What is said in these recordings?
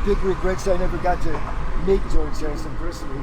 big regrets I never got to meet George Harrison personally.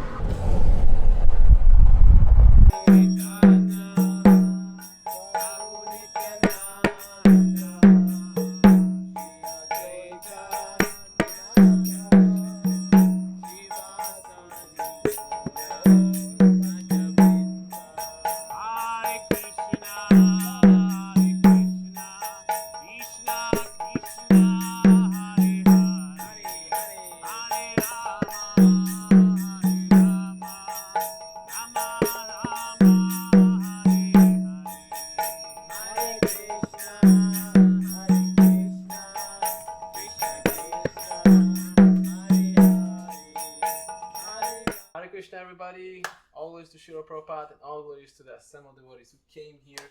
Hare Krishna, everybody. Always to Srila Prabhupada and always to the assembled devotees who came here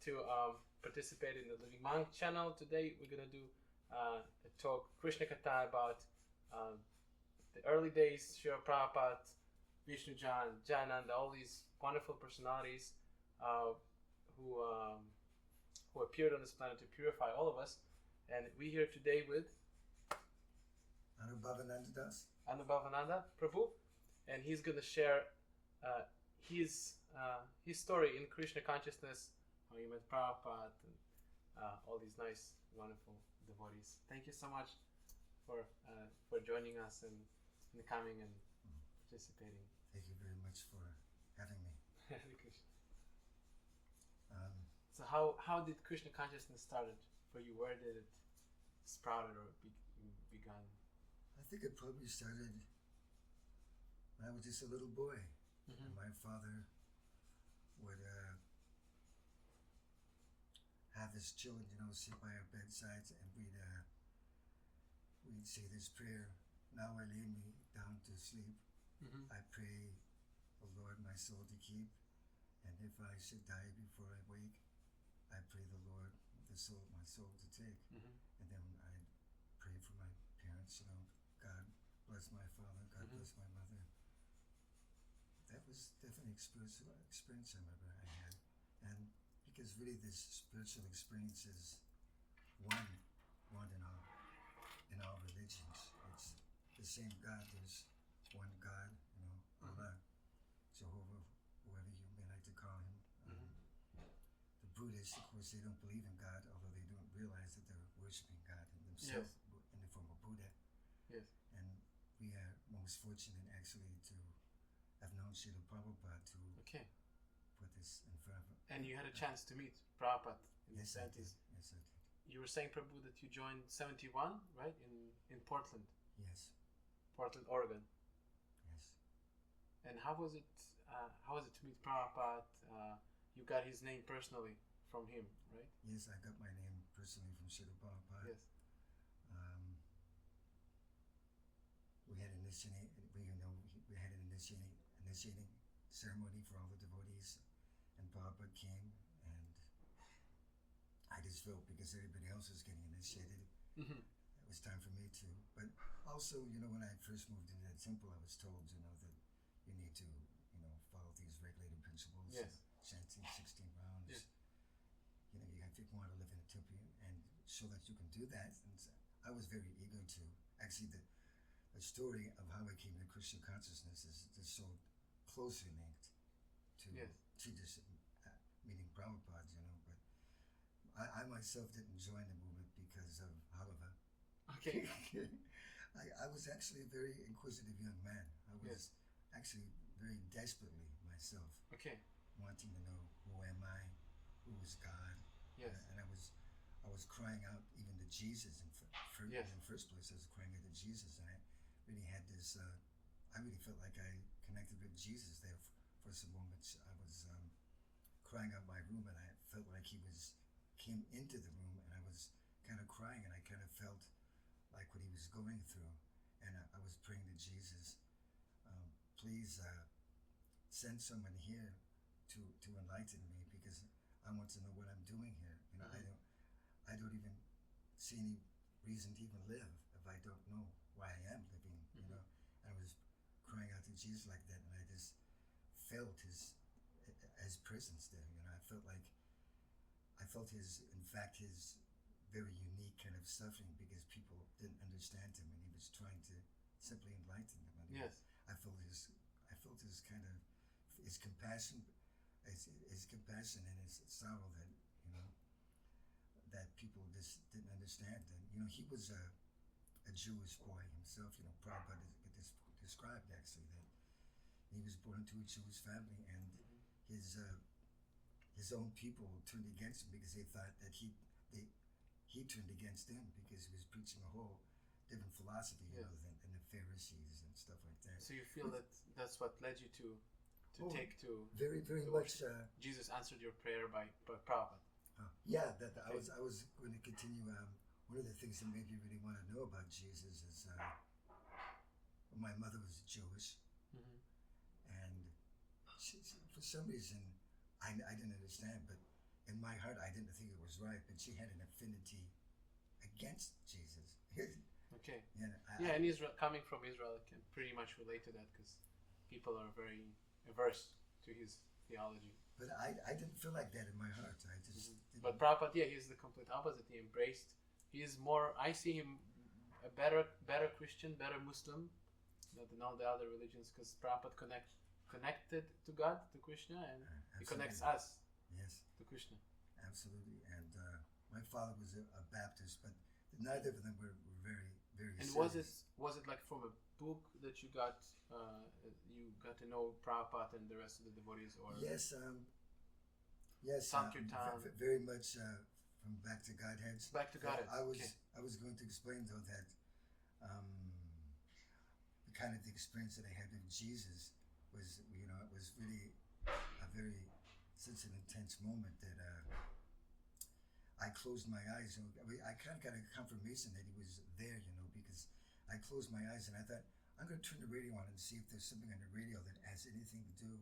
to participate in the Living Monk channel. Today we're going to do a talk, Krishna Katha, about the early days, Srila Prabhupada, Vishnujana, Jayananda, all these wonderful personalities who appeared on this planet to purify all of us. And we're here today with Anubhavananda Prabhu. And he's going to share his story in Krishna consciousness, how he met Prabhupada, and all these nice, wonderful devotees. Thank you so much for joining us and coming and participating. Thank you very much for having me. So how did Krishna consciousness started for you? Where did it sprouted or begun? I think it probably started when I was just a little boy. Mm-hmm. My father would have his children, sit by our bedsides, and we'd say this prayer: "Now I lay me down to sleep. Mm-hmm. I pray, O Lord, my soul to keep. And if I should die before I wake, I pray the Lord my soul to take." Mm-hmm. And then I'd pray for my parents. God bless my father. God Mm-hmm. bless my mother. That was definitely a spiritual experience I had. And because really this spiritual experience is one in all religions. It's the same God. There's one God, Allah, Jehovah, whoever you may like to call him. The Buddhists, of course, they don't believe in God, although they don't realize that they're worshiping God in themselves, in the form of Buddha. Yes. And we are most fortunate actually to have known Srila Prabhupada to put this in front of us. And you had a chance to meet Prabhupada in the Yes, I 70s. did. Yes, I did. You were saying, Prabhu, that you joined 71, right? In Portland. Yes. Portland, Oregon. Yes. And how was it to meet Prabhupada? You got his name personally from him, right? Yes, I got my name personally from Srila Prabhupada. Yes. We had an initiating ceremony for all the devotees, and Prabhupada came, and I just felt because everybody else was getting initiated, Mm-hmm. it was time for me to. But also, when I first moved into that temple, I was told, that you need to, follow these regulated principles. Yes. Chanting 16 rounds. Yes. If you want to live in a temple and show that you can do that. And I was very eager to. Actually, the story of how I came to Krishna consciousness is so closely linked to meeting Prabhupada, but I myself didn't join the movement because of Halava. Okay. I was actually a very inquisitive young man. I was actually very desperately myself wanting to know, who am I, who is God. Yes. And I was crying out even to Jesus in the first place. I was crying out to Jesus, and I really had this. I really felt like I connected with Jesus there for some moments. I was crying out my room, and I felt like he came into the room, and I was kind of crying, and I kind of felt like what he was going through, and I was praying to Jesus, please send someone here to enlighten me, because I want to know what I'm doing here. I don't even see any reason to even live if I don't know why I am living. I was crying out to Jesus like that, and I just felt his presence there. I felt his very unique kind of suffering because people didn't understand him, and he was trying to simply enlighten them. And Yes. I felt his kind of his compassion, his compassion and his sorrow that that people just didn't understand. And he was a Jewish boy himself. Prabhupada described actually that he was born into a Jewish family, and his own people turned against him because they thought that he turned against them because he was preaching a whole different philosophy, than the Pharisees and stuff like that. So you feel that that's what led you to take to very much. Jesus answered your prayer by Prabhupada. I was going to continue. One of the things that made me really want to know about Jesus is my mother was Jewish, and she, for some reason I didn't understand, but in my heart I didn't think it was right. But she had an affinity against Jesus. Okay. Yeah, and Israel, coming from Israel, I can pretty much relate to that because people are very averse to his theology. But I didn't feel like that in my heart. I just didn't. But Prabhupada, he's the complete opposite. He embraced. He is more. I see him a better Christian, better Muslim than all the other religions because Prabhupada connected to God, to Krishna, and he connects us. Yes. To Krishna. Absolutely. And my father was a Baptist, but neither of them were very very. And serious. was it like from a book that you got to know Prabhupada and the rest of the devotees, or Yes. Sankirtan. Very much from Back to Godheads. Back to Godheads. I was going to explain though that the kind of the experience that I had with Jesus was it was really a very such an intense moment that I closed my eyes and I kind of got a confirmation that he was there, because I closed my eyes and I thought I'm going to turn the radio on and see if there's something on the radio that has anything to do.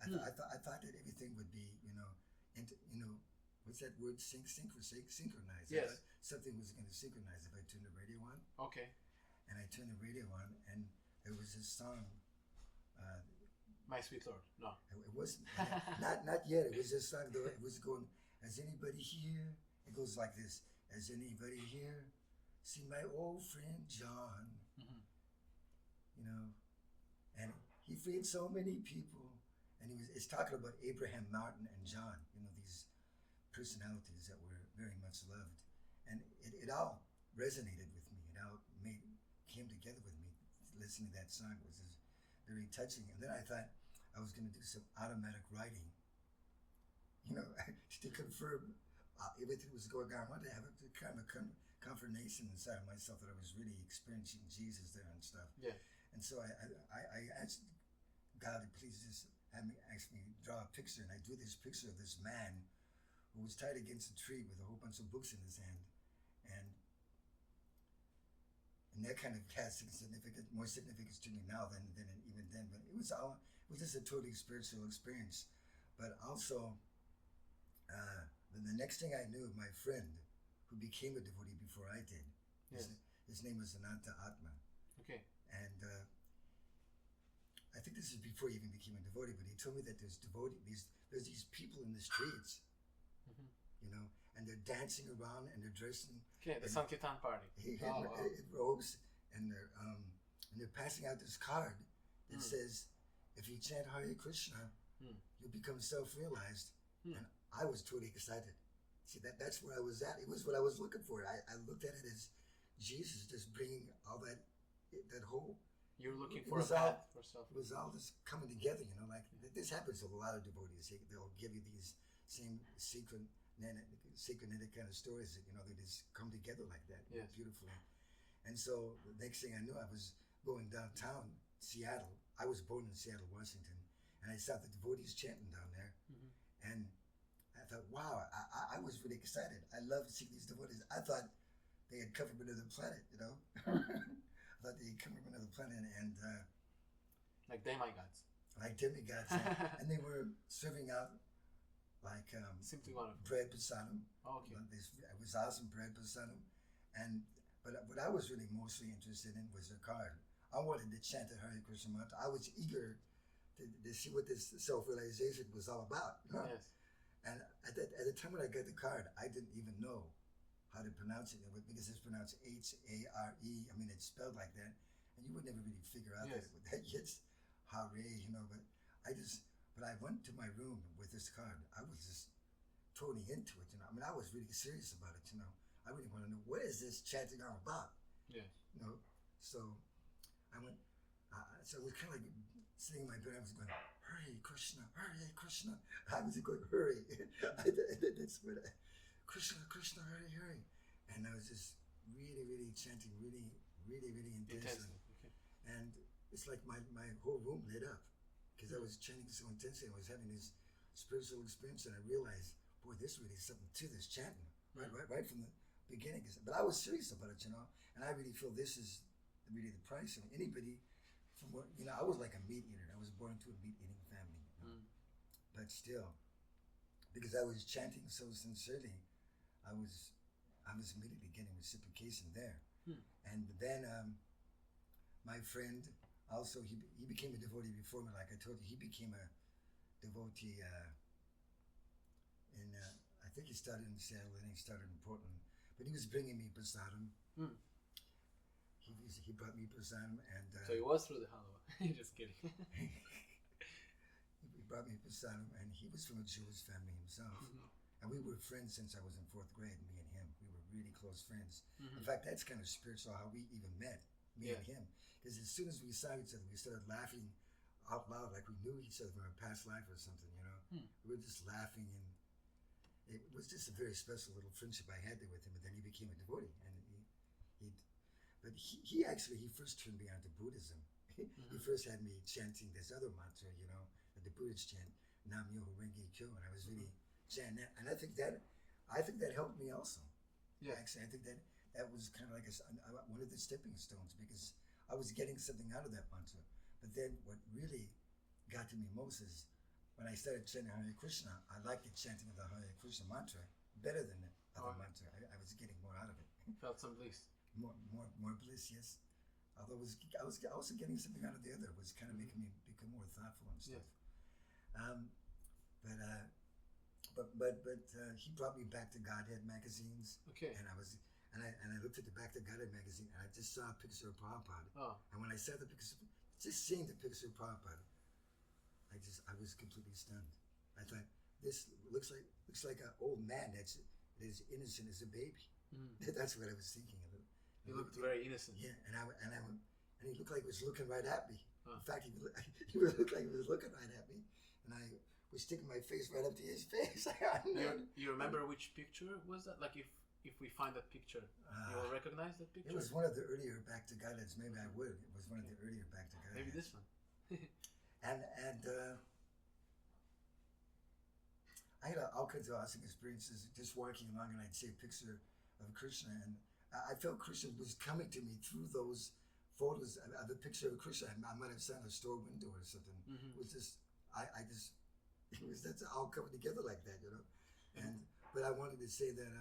I thought that everything would be, what's that word? Synchronize. Yes. Something was going to synchronize if I turned the radio on. Okay. And I turned the radio on, and there was this song. My Sweet Lord. No. It wasn't. not yet. It was this song. It was going. Has anybody here? It goes like this. Has anybody here seen my old friend John? And he freed so many people. And it's talking about Abraham, Martin, and John. These personalities that were very much loved, and it all resonated with me. It all came together with me. Listening to that song was very touching. And then I thought I was going to do some automatic writing, to confirm everything was going on. I wanted to have a kind of confirmation inside of myself that I was really experiencing Jesus there and stuff. Yeah. And so I asked God to please just ask me to draw a picture, and I drew this picture of this man who was tied against a tree with a whole bunch of books in his hand, and that kind of has more significance to me now than even then. But it was just a totally spiritual experience. But also, the next thing I knew, my friend who became a devotee before I did, Yes. his name was Ananta Atma. Okay. And I think this is before he even became a devotee, but he told me that there's these people in the streets, and they're dancing around and they're dressing. Okay, the Sankirtan party. In robes, and they're passing out this card that says, if you chant Hare Krishna, you'll become self-realized. And I was totally excited. See, that's where I was at. It was what I was looking for. I looked at it as Jesus just bringing all that whole. You're looking for a path for self. It was all just coming together, like this happens to a lot of devotees. They'll give you these same synchronetic kind of stories that, they just come together like that beautifully. And so the next thing I knew, I was going downtown Seattle. I was born in Seattle, Washington, and I saw the devotees chanting down there. And I thought, wow, I was really excited. I love to see these devotees. I thought they had come from another planet, I thought they had come from another planet, and like demigods. Like demigods, and they were serving out like Simply wonderful. bread prasadam. Oh, okay. It was awesome, bread prasadam, but what I was really mostly interested in was the card. I wanted to chant the Hare Krishan Moment. I was eager to see what this self-realization was all about. Yes. And at the time when I got the card, I didn't even know how to pronounce it, because it's pronounced H-A-R-E. I mean, it's spelled like that, and you would never really figure out Yes. that it's Hare, but but I went to my room with this card. I was just totally into it, I mean, I was really serious about it, I really want to know, what is this chanting all about? Yeah. So I went, so it was kind of like sitting in my bed, I was going, Hare Krishna, Hare Krishna. I was going, hurry. That's what Krishna, Krishna, Hare Hare. And I was just really, really chanting, really, really, really intensely. Okay. And it's like my whole room lit up because I was chanting so intensely. I was having this spiritual experience, and I realized, boy, there's really something to this chanting, right from the beginning. But I was serious about it, and I really feel this is really the price. And anybody from what, I was like a meat eater. I was born into a meat eating family, but still, because I was chanting so sincerely, I was immediately getting reciprocation there. And then my friend also, he became a devotee before me. Like I told you, he became a devotee in I think he started in Seattle and he started in Portland, but he was bringing me prasadam. He brought me prasadam, and so he was through the halwa. Just kidding. He brought me prasadam, and he was from a Jewish family himself. And we were friends since I was in 4th grade, me and him. We were really close friends. In fact, that's kind of spiritual how we even met, me and him. Because as soon as we saw each other, we started laughing out loud like we knew each other from a past life or something, We were just laughing, and it was just a very special little friendship I had there with him. And then he became a devotee. And he actually first turned me on to Buddhism. He first had me chanting this other mantra, the Buddhist chant, Nam Myoho Renge Kyo, and I was really chanting that. And I think that helped me also. Yeah. Actually, I think that was kind of like one of the stepping stones, because I was getting something out of that mantra. But then what really got to me most is when I started chanting Hare Krishna, I liked the chanting of the Hare Krishna mantra better than the other mantra. I was getting more out of it. Felt some bliss. More bliss, yes. Although I was also getting something out of the other. It was kind of making me become more thoughtful and stuff. Yes. But he brought me back to Godhead magazines. Okay. And I looked at the back of Godhead magazine, and I just saw a picture of Prabhupada. Oh. And when I saw the picture, just seeing the picture of Prabhupada, I was completely stunned. I thought, this looks like an old man that's as innocent as a baby. That's what I was thinking of. He looked very innocent. Yeah, and he looked like he was looking right at me. Oh. In fact, he looked like he was looking right at me, and I was sticking my face right up to his face. You remember which picture was that? Like if we find that picture, you will recognize that picture? It was one of the earlier Back to Godheads. Maybe I would. It was one of the earlier Back to Godheads. Maybe this one. And I had all kinds of awesome experiences just walking along, and I'd see a picture of Krishna, and I felt Krishna was coming to me through those photos of a picture of Krishna. I might have sat in a store window or something. It was just, that's all coming together like that, But I wanted to say that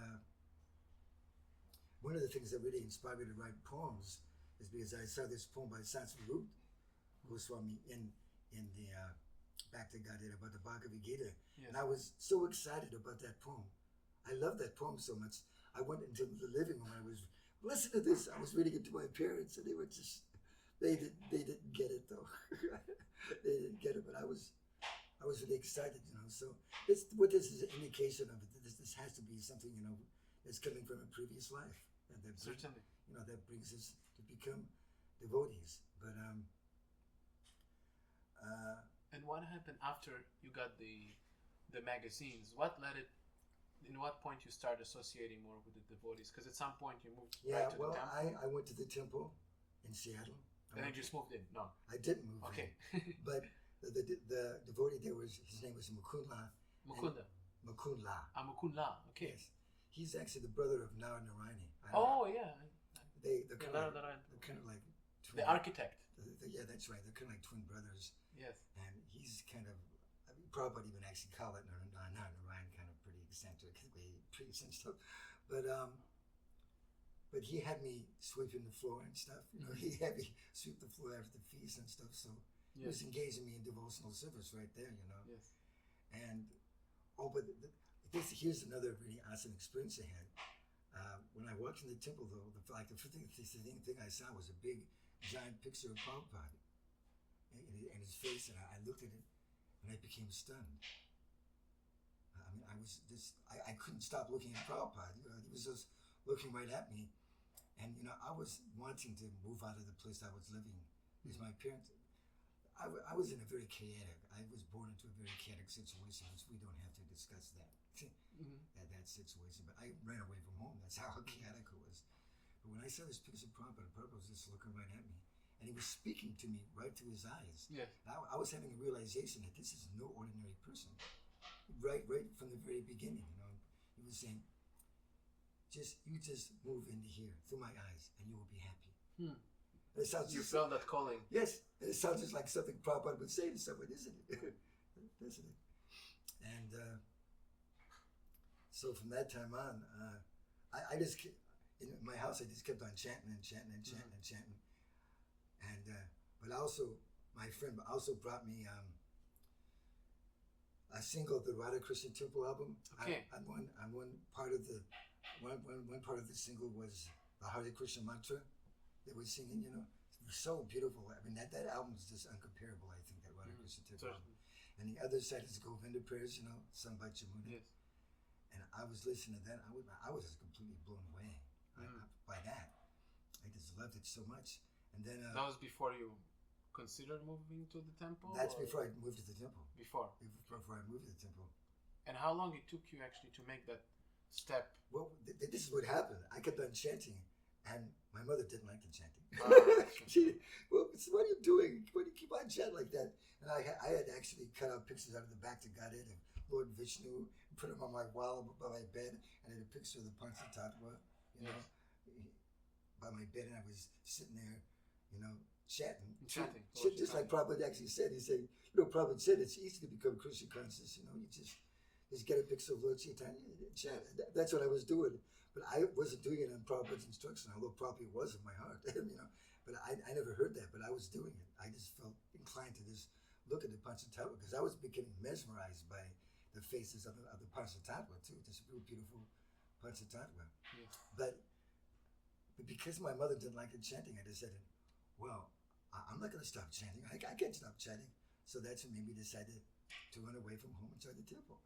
one of the things that really inspired me to write poems is because I saw this poem by Srila Swami in the Back to Godhead about the Bhagavad Gita. Yes. And I was so excited about that poem. I love that poem so much. I went into the living room and I was, listen to this. I was reading it to my parents, and they were just, they didn't get it though. They didn't get it, but I was really excited, So this is an indication of it. This has to be something, that's coming from a previous life. And that Certainly. That brings us to become devotees. But and what happened after you got the magazines? What led it? In what point you started associating more with the devotees? Because at some point you moved right to the temple. I went to the temple in Seattle. And then you just moved in? No. I didn't move in. But the devotee there his name was Mukunda. Mukunda. Mukunda. Okay. Yes. He's actually the brother of Narayani. Oh, yeah. They're kind of like twin. The architect. Yeah, that's right. They're kind of like twin brothers. Yes. And he's kind of, Prabhupada even actually called it Narayan, kind of pretty eccentric way he preached and stuff. But he had me sweeping the floor and stuff. He had me sweep the floor after the feast and stuff. So he was engaging me in devotional service right there, Yes. And but here's another really awesome experience I had. when I walked in the temple, though, the first thing I saw was a big, giant picture of Prabhupada and his face, and I looked at it, and I became stunned. I mean, I couldn't stop looking at Prabhupada. You know, he was just looking right at me, and you know, I was wanting to move out of the place I was living because my parents. I was in a very chaotic. I was born into a very chaotic situation, which we don't have to discuss that. That situation. But I ran away from home. That's how chaotic it was. But when I saw this picture of Prabhupada was just looking right at me, and he was speaking to me right to his eyes. Yes. I was having a realization that this is no ordinary person. Right from the very beginning, you know, he was saying, you just move into here through my eyes, and you will be happy. It sounds you felt that calling. Yes, and it sounds just like something Prabhupada would say to someone, isn't it? Isn't it? And so from that time on, I just in my house I just kept on chanting and chanting and chanting and chanting. And but also my friend also brought me a single of the Hare Krishan Temple album. Okay. One part of the single was the Hare Krishna mantra that we're singing, you know. It was so beautiful. I mean, that album is just uncomparable, I think, that Hare Krishna Temple album. And the other side is Govinda prayers, you know, sung by Jamuna. Yes. And I was listening to that. I was just completely blown away by that. I just loved it so much. And then that was before you considered moving to the temple? That's before I moved to the temple. Before I moved to the temple. And how long it took you actually to make that step? Well, this is what happened. I kept on chanting, and my mother didn't like the chanting. Well, what are you doing? Why do you keep on chanting like that? And I had actually cut out pictures out of the back to Godhead of Lord Vishnu, put them on my wall by my bed, and I had a picture of the Panchatattva, you know, by my bed, and I was sitting there, you know, chanting. Just like Prabhupada actually said. He said, you know, Prabhupada said it's easy to become Krishna conscious, you know, you just get a picture of Lord Chaitanya and chant. That's what I was doing. But I wasn't doing it on Prabhupada's instruction, although Prabhupada was in my heart, you know. But I never heard that, but I was doing it. I just felt inclined to just look at the Panchatattva, because I was becoming mesmerized by the faces of the Panchatattva too, this real beautiful Panchatattva. Yes. But because my mother didn't like the chanting, I decided, well, I'm not going to stop chanting. I can't stop chanting. So that's what made me decide to run away from home and join the temple.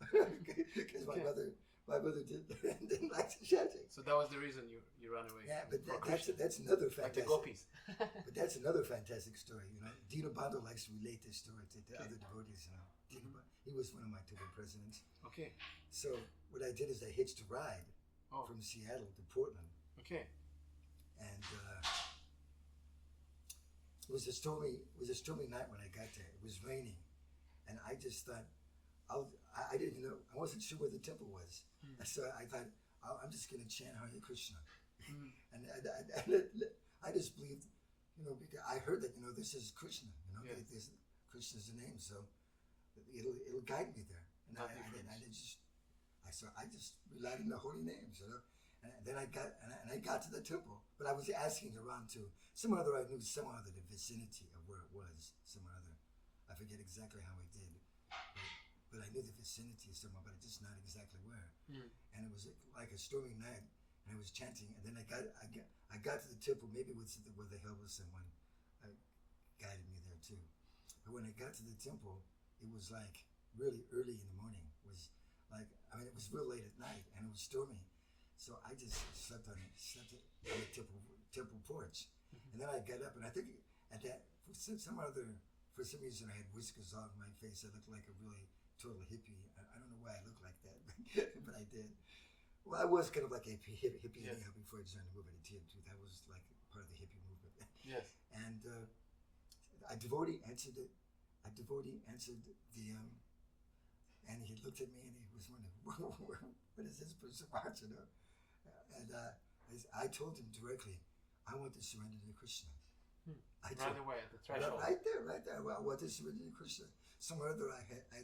Because my mother didn't like the chanting. So that was the reason you ran away. Yeah, but that's another fantastic. Like the gopis. But that's another fantastic story. You know, Dino Bando likes to relate this story to other devotees. You know, he was one of my temple presidents. Okay. So what I did is I hitched a ride from Seattle to Portland. Okay. And it was a stormy night when I got there. It was raining, and I just thought, I didn't know, I wasn't sure where the temple was. So I thought, I'm just going to chant Hare Krishna. And I just believed, you know, because I heard that, you know, this is Krishna, you know, Krishna's the name, so it'll guide me there. And I just relied on the holy names, you know. And then I got to the temple, but I was asking around to I knew some other the vicinity of where it was, I forget exactly how I did, but I knew the vicinity somewhere, but just not exactly where. And it was like a stormy night, and I was chanting, and then I got to the temple, maybe with the help of someone guided me there too. But when I got to the temple, it was like really early in the morning. It was real late at night, and it was stormy. So I just slept on the temple porch. And then I got up, and I think at that, for some reason I had whiskers on my face. I looked like a really total hippie. I don't know why I looked like that, but I did. Well, I was kind of like a hippie anyhow before I joined the movement in TM2. That was like part of the hippie movement. Yes. And a devotee answered the, and he looked at me and he was wondering, what is this person watching? And I told him directly, I want to surrender to Krishna. Right away at the threshold. Right there. Well, I want to surrender to Krishna. Somewhere or other I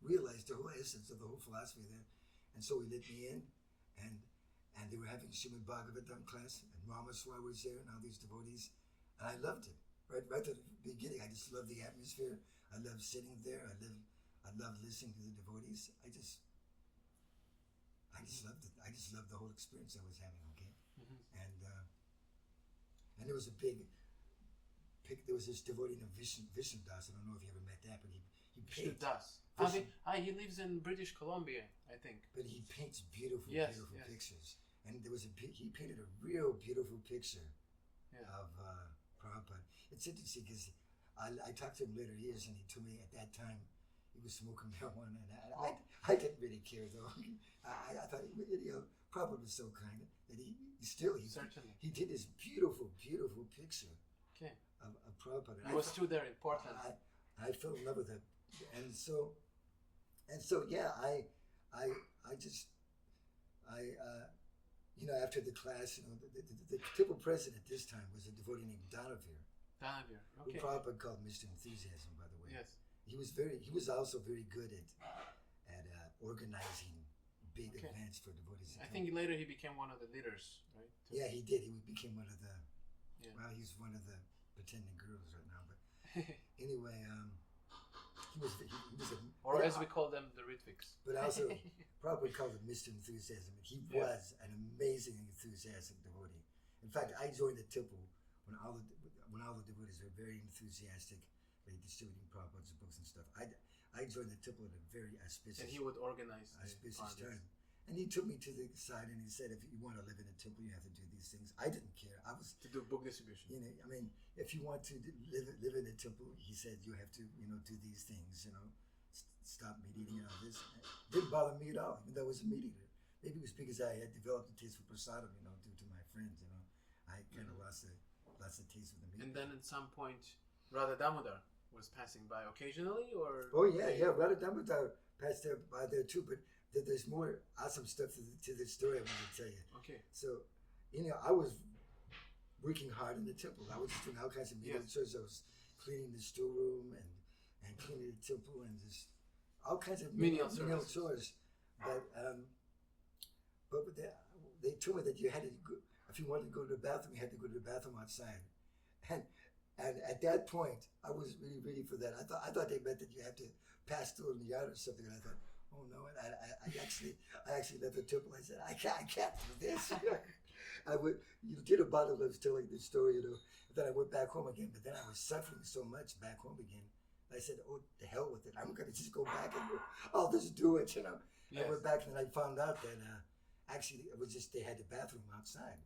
realized the whole essence of the whole philosophy there. And so he let me in, and they were having Srimad Bhagavatam class, and Ramaswamy was there, and all these devotees, and I loved it. Right at the beginning, I just loved the atmosphere. I loved sitting there. I loved listening to the devotees. I just loved it. I just loved the whole experience I was having. Okay. And there was a big. There was this devotee named Vishnujana Das. I don't know if you ever met that, but he paints. Das. He lives in British Columbia, I think. But he paints beautiful pictures. And there was he painted a real beautiful picture of Prabhupada. It's interesting because I talked to him later years, and he told me at that time he was smoking marijuana, and I didn't really care though. I thought Prabhupada was so kind that he did this beautiful picture of Prabhupada. He was still there in Portland. I fell in love with it, and so yeah, after the class, the temple president this time was a devotee named Danavir. Okay. Who Prabhupada called Mr. Enthusiasm, by the way. Yes. He was also very good at organizing big events for devotees. I think later he became one of the leaders, right? Yeah, he did. He became one of the. Yeah. Well, he's one of the pretending gurus right now, but anyway, he was or as we call them, the Ritviks. But also, Prabhupada called him Mr. Enthusiasm. He was an amazing, enthusiastic devotee. In fact, I joined the temple when all the devotees were very enthusiastic, like distributing Prabhupada's books and stuff. I joined the temple at a very auspicious. And he would organize auspicious time. And he took me to the side and he said, if you want to live in a temple, you have to do these things. I didn't care. I was to do book distribution. If you want to live in a temple, he said you have to, do these things. Stop meat eating and all this. It didn't bother me at all, even though I was a meat eater. Maybe it was because I had developed a taste for prasadam, due to my friends. I kind of lost the taste for the meat. And then at some point, Radha Damodar was passing by occasionally, or Radha Damodar passed by there too, but. There's more awesome stuff to this story I want to tell you. Okay. So, I was working hard in the temple. I was just doing all kinds of menial chores. I was cleaning the storeroom and cleaning the temple and just all kinds of menial chores. But they told me that you had to go, if you wanted to go to the bathroom, you had to go to the bathroom outside. And at that point, I was really ready for that. I thought they meant that you had to pass through in the yard or something. And I thought, oh no! And I actually left the temple. I said, I can't do this. You did a bottle of telling the story, Then I went back home again, but then I was suffering so much back home again. I said, oh, the hell with it! I'm gonna just go back and I'll just do it, Yes. I went back and I found out that actually it was just they had the bathroom outside.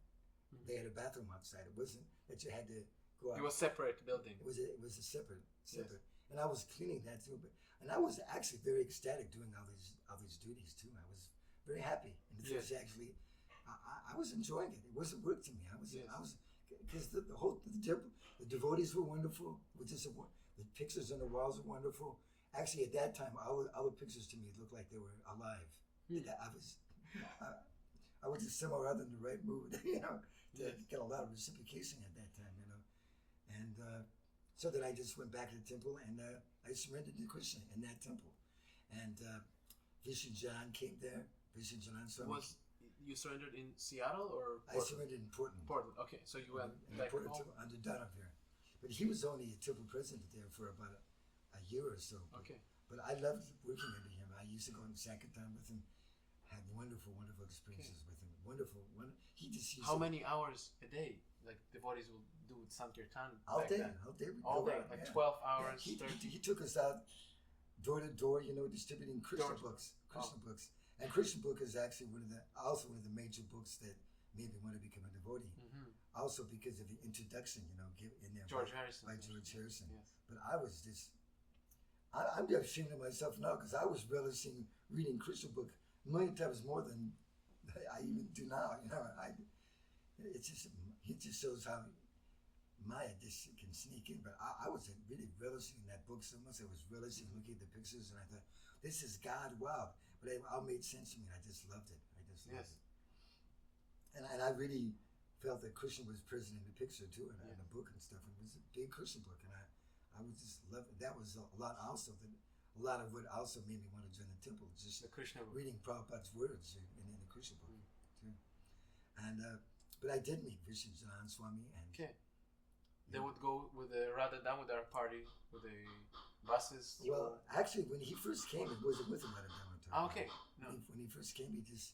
Mm-hmm. They had a bathroom outside. It wasn't that you had to go out. It was separate building. It was a separate. Yes. And I was cleaning that too, and I was actually very ecstatic doing all these duties too. I was very happy, and it was actually, I was enjoying it. It wasn't work to me. I was because the temple, the devotees were wonderful. The pictures on the walls were wonderful. Actually, at that time, all the pictures to me looked like they were alive. I was just somewhere other in the right mood, to get a lot of reciprocation at that time, and. So then I just went back to the temple and I surrendered to Krishna in that temple. And Vishnujana came there. Vishnujana Swami. You surrendered in Seattle or Portland? I surrendered in Portland. Portland, okay. So you went back home? Under Danavir. But he was only a temple president there for about a year or so. Okay. But I loved working under him. I used to go in Sankirtan with him. Had wonderful experiences with him. Wonderful. How many hours a day? Like devotees will do Sankirtan all day, all day, like 12 hours. He took us out door to door, distributing Krishna books. And Krishna book is actually one of the major books that made me want to become a devotee. Mm-hmm. Also because of the introduction, in there by George Harrison. Yes. But I was just, I'm just ashamed of myself now because I was relishing reading Krishna book a million times more than I even do now. It just shows how Maya just can sneak in. But I was really relishing that book so much. I was relishing looking at the pictures, and I thought, this is God, wow. But it all made sense to me. I just loved it. Loved it. And I really felt that Krishna was present in the picture too, and in the book and stuff. It was a big Krishna book, and I would just love it. That was a lot also. A lot of what also made me want to join the temple. Just the Krishna book. Reading Prabhupada's words in the Krishna book too. And but I did meet Vishnujana Swami, and they would go with the Radha Damodar party with the buses. Well, actually, when he first came, it wasn't with the Radha Damodar. Okay. No. When he first came, he just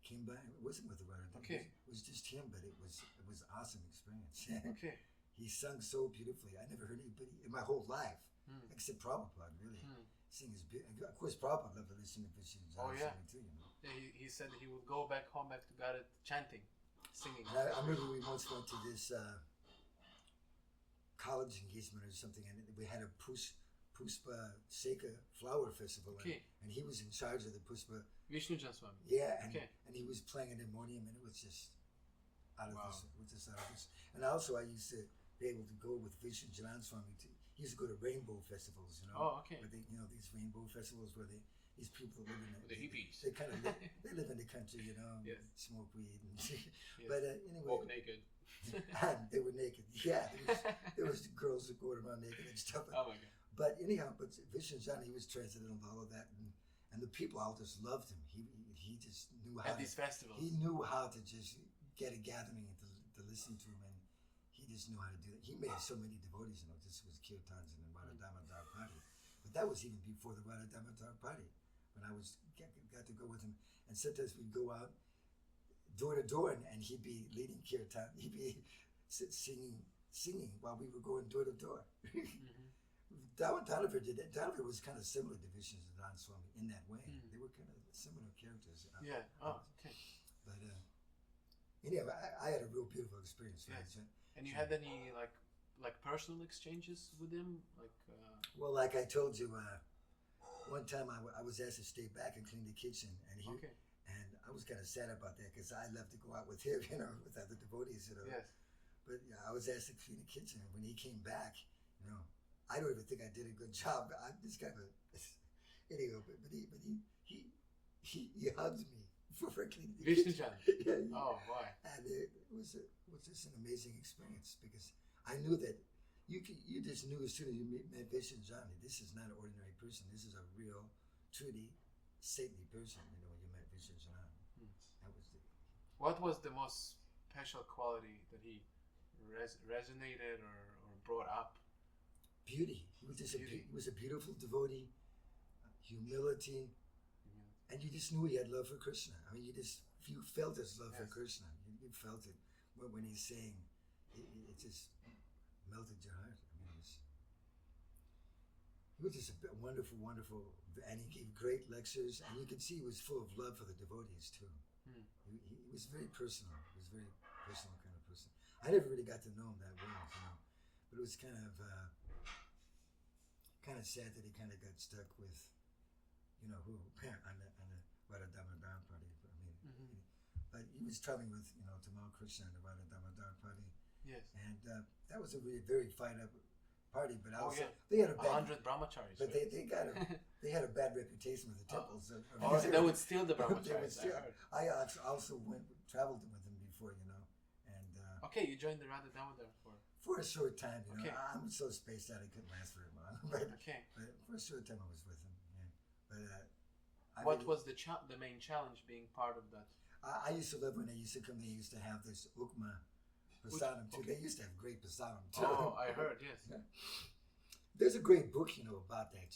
came by. It wasn't with the Radha. Okay. It was just him, but it was awesome experience. Okay. He sung so beautifully. I never heard anybody in my whole life, except Prabhupada, really. Sing his of course, Prabhupada loved to listen to Vishnujana Swami too, you know. Yeah, he said that he would go back home, back to Garut, chanting, singing. And I remember we once went to this college engagement or something, and we had a Puspa Seka flower festival, and he was in charge of the Puspa. Vishnujana Swami. Yeah, and he was playing an harmonium, and it was just out of this. It was just out of this. And also, I used to be able to go with Vishnujana Swami to. He used to go to rainbow festivals, you know. Oh, okay. Where they, these rainbow festivals where these people live in the hippies. They kind of they live in the country, you know, smoke weed, and but anyway, walk naked. And they were naked. Yeah, there was girls that go around naked and stuff. Oh my God. But anyhow, Vishnujana, he was president of all of that, and the people all just loved him. He just knew how at these festivals. He knew how to just get a gathering and to listen to him, and he just knew how to do it. He made so many devotees, this was Kirtans and the Radha Damodar party. But that was even before the Radha Damodar party, when I got to go with him. And sometimes we'd go out door to door, and he'd be leading Kirtan. He'd be singing while we were going door to door. Damodar did that. Damodar was kind of similar to Vishnujana Swami in that way. They were kind of similar characters. Yeah. Oh, okay. But anyway, I had a real beautiful experience. Right? Yes. And you had any like personal exchanges with him, Well, like I told you, one time I was asked to stay back and clean the kitchen, and and I was kind of sad about that because I love to go out with him, with other devotees, Yes. But I was asked to clean the kitchen, and when he came back, I don't even think I did a good job. I'm just kind of anyway, but he hugged me for cleaning the kitchen. Yeah. Oh, why? And it was just an amazing experience because I knew that you just knew as soon as you met Vishnujana, this is not an ordinary person. This is a real, truly saintly person. When you met Vishnujana, that was What was the most special quality that he resonated or brought up? Beauty. He was a beautiful devotee. Humility. And you just knew he had love for Krishna. I mean, you felt his love for Krishna. You felt it when he's saying, it just melted your heart. I mean, he was just a wonderful, wonderful, and he gave great lectures, and you could see he was full of love for the devotees too. He was very personal. He was a very personal kind of person. I never really got to know him that well, but it was kind of sad that he kind of got stuck with, who on the Radha Damodar party. But he was traveling with Tamal Krishna and the Radha Damodar party. Yes. And that was a really very fired up party. But also they had 100 brahmacharis. But they had a bad reputation with the temples. They would steal the brahmacharis. I also traveled with them before, and okay, you joined the Radha Damodar for a short time. Okay. I'm so spaced out I couldn't last very long. But for a short time I was with him. Yeah. But what was the main challenge being part of that? I used to love when they used to come. They used to have this ukma prasadam too. They used to have great prasadam too. Oh, I heard. Yes. There's a great book, about that.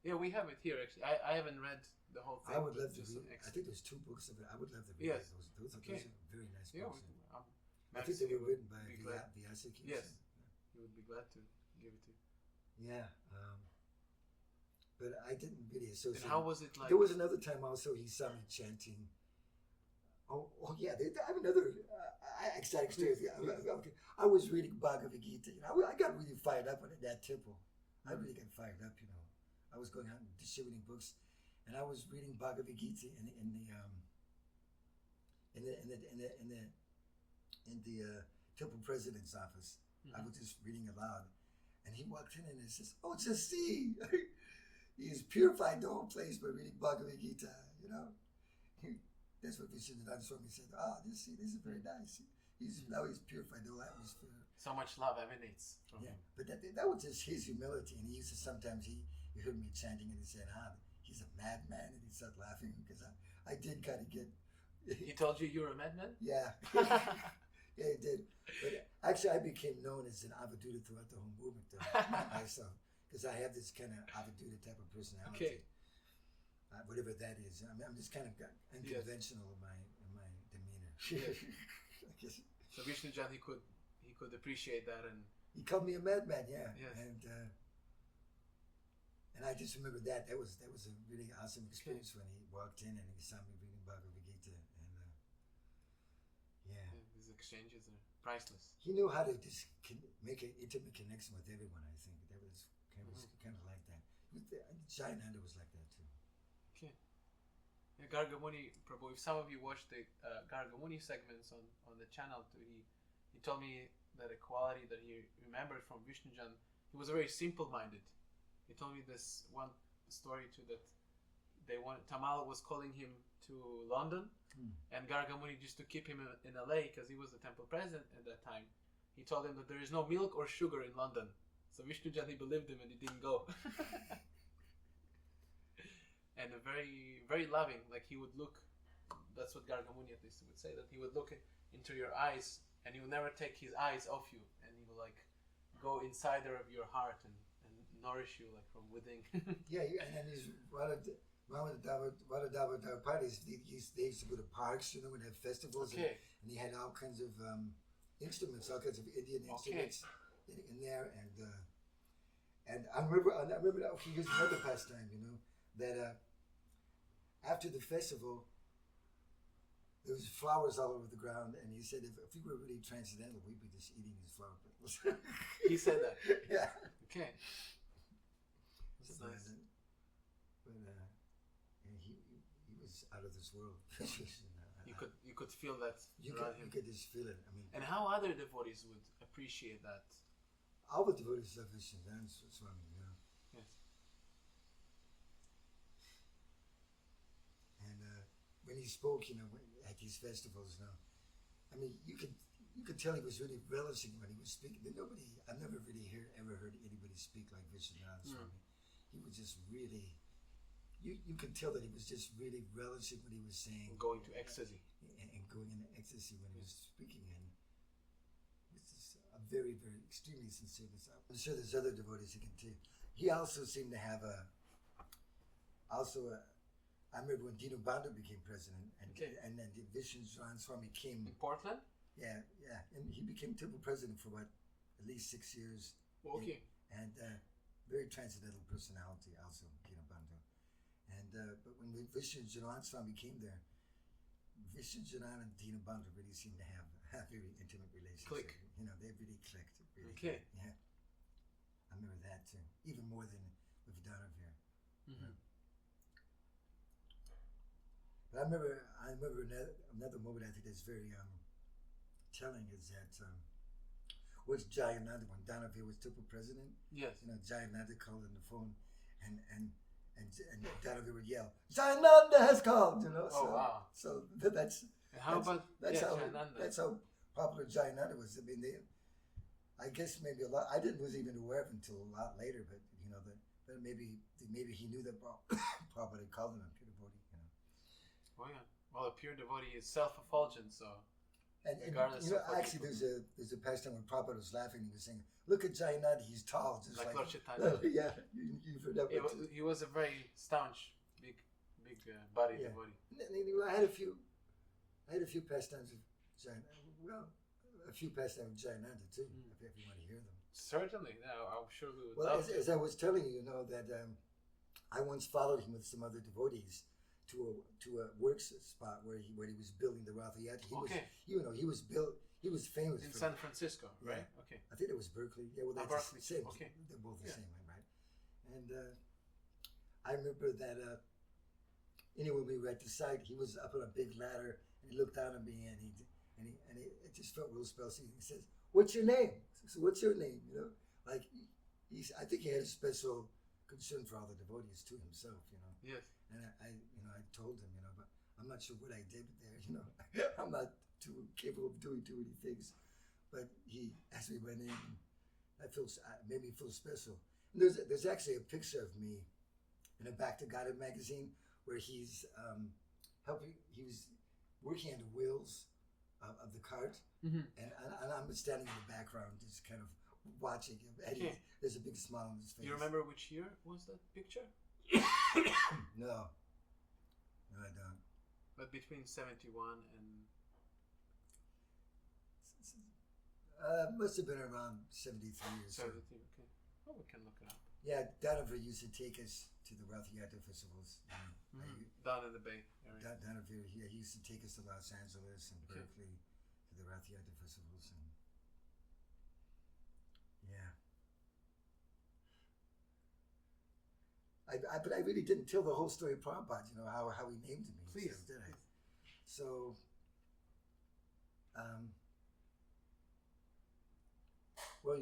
Yeah, we have it here. Actually, I haven't read the whole thing. I would love to read. I think there's 2 books of it. I would love to read those. Those are very nice books. I think they were written by Vyasa. Yes, he would be glad to give it to you. Yeah, but I didn't really associate. And how was it like? There was another time also he saw me chanting. Oh yeah, I have another exciting story. I was reading Bhagavad Gita. I got really fired up at that temple. I really got fired up. I was going out and distributing books, and I was reading Bhagavad Gita in the temple president's office. I was just reading aloud, and he walked in and he says, "Oh, just see, he's purified the whole place by reading Bhagavad Gita." That's what Vishnujana Swami said. This is very nice. Now he's purified the whole atmosphere. So much love emanates from him. But that was just his humility, and he used to sometimes he heard me chanting and he said, he's a madman, and he'd start laughing because I did kind of get. He told you you're a madman? Yeah. Yeah, he did. But actually, I became known as an avadhuta throughout the whole movement, myself, because I have this kind of avadhuta type of personality. Okay. whatever that is. I mean, I'm just kind of unconventional in my demeanor. Yes. I guess. So Vishnujana, he could appreciate that, and he called me a madman. Yeah. Yes. And I just remember that was a really awesome experience when he walked in and he saw me reading Bhagavad Gita, and these exchanges are priceless. he knew how to just make an intimate connection with everyone. I think that was kind of like that. Jayananda was like that too. Okay. Yeah, Gargamuni Prabhu. If some of you watched the Gargamuni segments on the channel too, he told me that a quality that he remembered from Vishnujana, he was very simple-minded. He told me this one story too, that Tamal was calling him to London, and Gargamuni, just to keep him in LA because he was the temple president at that time, he told him that there is no milk or sugar in London. So Vishnujana believed him and he didn't go. And a very, very loving, like he would look, that's what Gargamuni at least would say, that he would look into your eyes and he will never take his eyes off you, and he will like go inside of your heart and nourish you like from within. And then these Radha parties, they used to go to parks, when they have festivals, and he had all kinds of instruments, all kinds of Indian instruments in there, and I remember he used another pastime, that after the festival, there was flowers all over the ground, and he said if we were really transcendental, we'd be just eating these flower petals. He said that. Yeah. Okay. That's nice. But he was out of this world. You could feel that around him. You could just feel it. I mean, and how other devotees would appreciate that? All the devotees love Vishnujana Swami, Yes. And when he spoke, at these festivals, I mean, you could tell he was really relishing when he was speaking. I've never really ever heard anybody speak like Vishnujana Swami. He was just really, you could tell that he was just really relishing what he was saying. Going to ecstasy. And going into ecstasy when he was speaking. And it was just a very, very extremely sincere. I'm sure there's other devotees who can too. He also seemed to have I remember when Dino Bandhu became president, and then the Vishnujana Swami came. In Portland? Yeah. And he became temple president for at least 6 years. Okay. And very transcendental personality also, Dino Bandhu. And but when Vishnujana Swami came there, Vishnujana and Dino Bandhu really seemed to have a very intimate relationship. Click. They really clicked. Really. Okay. Yeah. I remember that too. Even more than with Danav here. Mm-hmm. But I remember another moment I think that's very telling is that was Jayananda when Danav was temple president. Yes. Jayananda called on the phone, and Danav would yell, "Jayananda has called!" Oh wow! So that's how popular Jayananda was. I mean, I guess maybe a lot. I wasn't even aware of it until a lot later, but but maybe he knew that Prabhupada had called him a pure devotee. Oh yeah. Well, a pure devotee is self-effulgent, so. And actually, there's a pastime when Prabhupada was laughing. He was saying, "Look at Jayananda, he's tall, just like Lord Chaitanya." Yeah, you've heard that one too. He was a very staunch, big body devotee. I had a few pastimes of Jayananda. Well, a few pastimes of Jayananda too, if you want to hear them. Certainly, I'm sure we would. Well, as I was telling you, that I once followed him with some other devotees to a works spot where he was building the Rath Yatra. He was famous in San Francisco, right? Yeah. Okay. I think it was Berkeley. Yeah, well, that's Berkeley. the same. Okay. They're both the same, right? And I remember that. When we were at the site, he was up on a big ladder and he looked down at me and it just felt real special. He says, "What's your name?" So what's your name? Like I think he had a special concern for all the devotees to himself. Yes. And I told him, but I'm not sure what I did there. I'm not too capable of doing too many things. But he asked me my name, and that made me feel special. And there's actually a picture of me in a Back to Godhead magazine where he's he was working on the wheels of the cart, and I'm standing in the background, just kind of watching him. And there's a big smile on his face. Do you remember which year was that picture? No. No, I don't. But between 71 and... Must have been around 73 or so. 73, okay. Oh, we can look it up. Yeah, Donovan used to take us to the Rath Yatra festivals. Down in the Bay area. Donovan, he used to take us to Los Angeles and Berkeley to the Rath Yatra festivals. And yeah. But I really didn't tell the whole story of Prabhupada, how he named me. Please. Did I? So, well,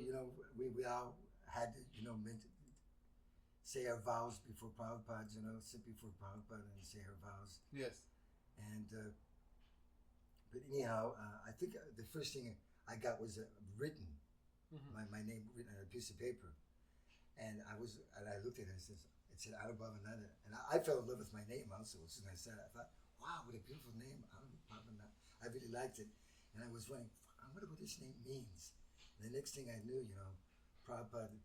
we all had to, say our vows before Prabhupada, sit before Prabhupada and say our vows. Yes. And, but anyhow, I think the first thing I got was written, my name written on a piece of paper. And I looked at it, it said Anubhavananda. And I fell in love with my name also. As soon as I said it, I thought, wow, what a beautiful name, Anubhavananda. I really liked it. And I was wondering, I wonder what this name means. And the next thing I knew, Prabhupada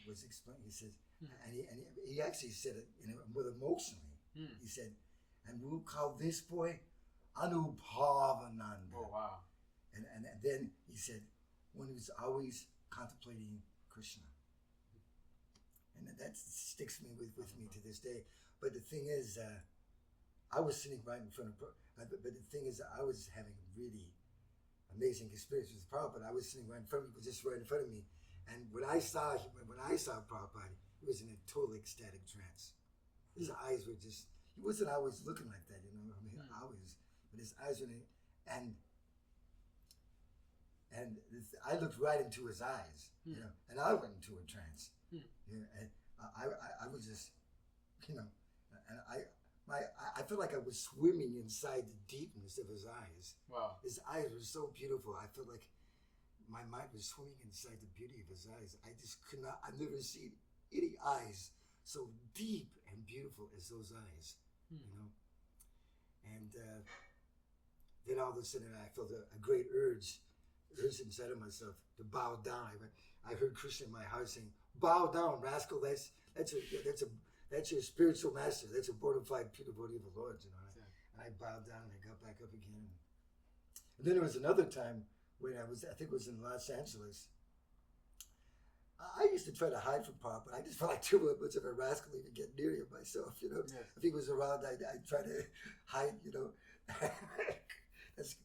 was explaining, he says, and he actually said it more emotionally. He said, and we'll call this boy Anubhavananda. Oh, wow. And then he said, when he was always contemplating Krishna. And that sticks with me to this day. But the thing is, I was sitting right in front of, but the thing is, I was having really amazing experience with Prabhupada. I was sitting right in front of me, he was just right in front of me. And when I saw Prabhupada, he was in a total ecstatic trance. His eyes were just, he wasn't always looking like that, always. But his eyes were in, and I looked right into his eyes, and I went into a trance. And I was just, and I felt like I was swimming inside the deepness of his eyes. Wow. His eyes were so beautiful. I felt like my mind was swimming inside the beauty of his eyes. I just could not, I've never seen any eyes so deep and beautiful as those eyes, And then all of a sudden I felt a great urge inside of myself to bow down. I heard Krishna in my heart saying, "Bow down, rascal. That's your spiritual master. That's a bona fide pure devotee of the Lord." And I bowed down and I got back up again. And then there was another time when I think it was in Los Angeles. I used to try to hide from Prabhupada. I just felt like too much of a rascal even get near him myself. Yes. If he was around, I'd try to hide. That's,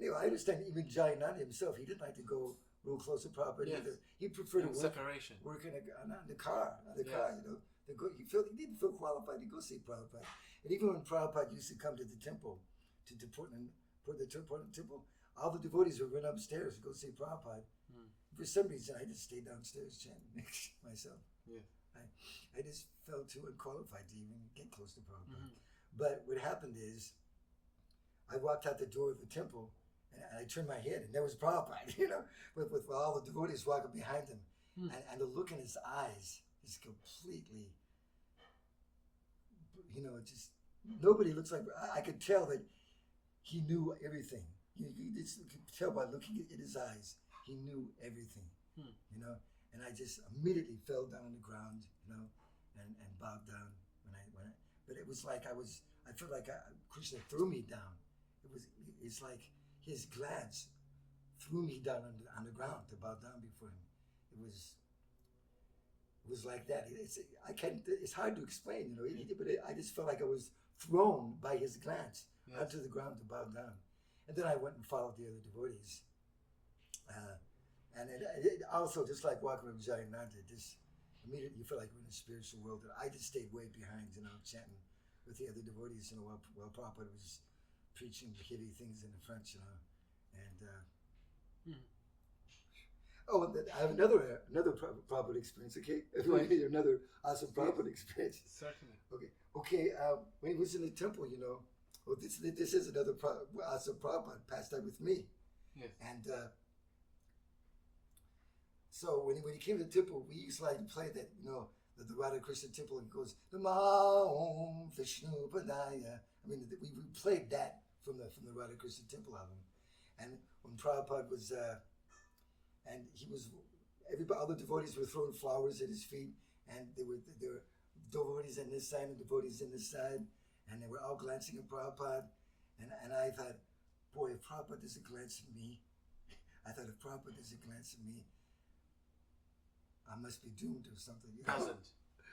I understand even Jayananda himself. He didn't like to go real close to Prabhupada either. He preferred to work in the car. He didn't feel qualified to go see Prabhupada. And even when Prabhupada used to come to the temple, to Portland temple, all the devotees would run upstairs to go see Prabhupada. For some reason, I just stayed downstairs chanting myself. Yeah. I just felt too unqualified to even get close to Prabhupada. But what happened is, I walked out the door of the temple, and I turned my head, and there was Prabhupada, with all the devotees walking behind him. And the look in his eyes is completely, just, nobody looks like, I could tell that he knew everything. You could tell by looking in his eyes, he knew everything, and I just immediately fell down on the ground, and bowed down but it was like I felt like Krishna threw me down. It's like his glance threw me down on the ground to bow down before him. It was like that. It's hard to explain, but I just felt like I was thrown by his glance onto the ground to bow down. And then I went and followed the other devotees. And it also, just like walking with Jayananda, just immediately you feel like we're in a spiritual world. And I just stayed way behind, chanting with the other devotees, while Prabhupada was preaching heavy things in the front, And oh, and then I have another Prabhupada experience. Okay, if you want to hear another awesome Prabhupada experience. Certainly. Okay. When he was in the temple, this is another awesome Prabhupada passed out with me. Yes. And so when he came to the temple, we used to like to play that, the Hare Krishan temple, and it goes, Namo Vishnujana. We played that from the Hare Krishan temple album. And when Prabhupada was, all the devotees were throwing flowers at his feet, and there were devotees on this side and devotees on this side, and they were all glancing at Prabhupada, and I thought, boy, if Prabhupada doesn't glance at me, I thought if Prabhupada doesn't glance at me, I must be doomed or something. You know?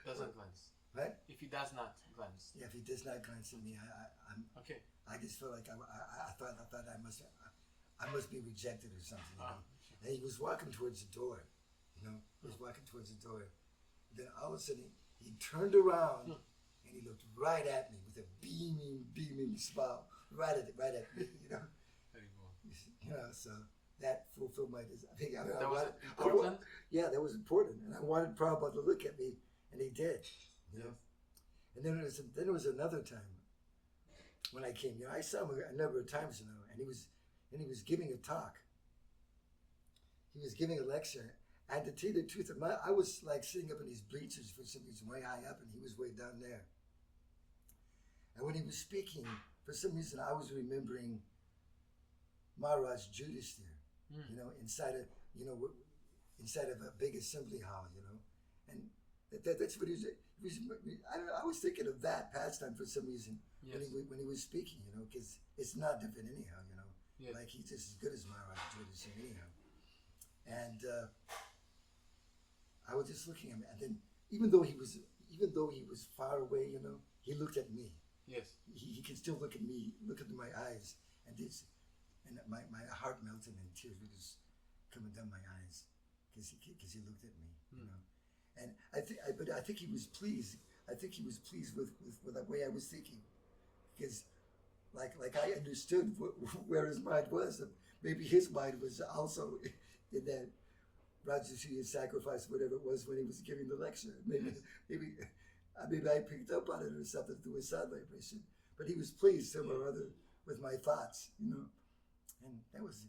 Doesn't glance. Right? If he does not glance. Yeah, if he does not glance at me, I'm okay. I just felt like I thought I must be rejected or something. You know? And he was walking towards the door, you know. He was walking towards the door. Then all of a sudden he turned around and he looked right at me with a beaming smile, right at me, you know. Very cool. You know, so that fulfilled my desire. That was important? Yeah, that was important. And I wanted Prabhupada to look at me, and he did. You know? And then there was another time when I came. You know, I saw him a number of times, you know, and he was giving a talk. He was giving a lecture. And to tell you the truth, I was like sitting up in these bleachers for some reason, way high up, and he was way down there. And when he was speaking, for some reason, I was remembering Maharaj Judas there, you know, inside of a big assembly hall, you know, and that's what he was. I was thinking of that pastime for some reason when he was speaking, you know, because it's not different anyhow, you know, like he's just as good as Maharaj Judas anyhow, and I was just looking at him, and then even though he was far away, you know, he looked at me. Yes, he can still look at me, look into my eyes, and my heart melted and tears were just coming down my eyes because he looked at me, you know. And I think he was pleased. I think he was pleased with the way I was thinking, because like I understood where his mind was. Maybe his mind was also in that Rajasuya sacrifice, whatever it was, when he was giving the lecture. Maybe I picked up on it or something through his sound vibration. But he was pleased somehow or other with my thoughts, you know. And that was,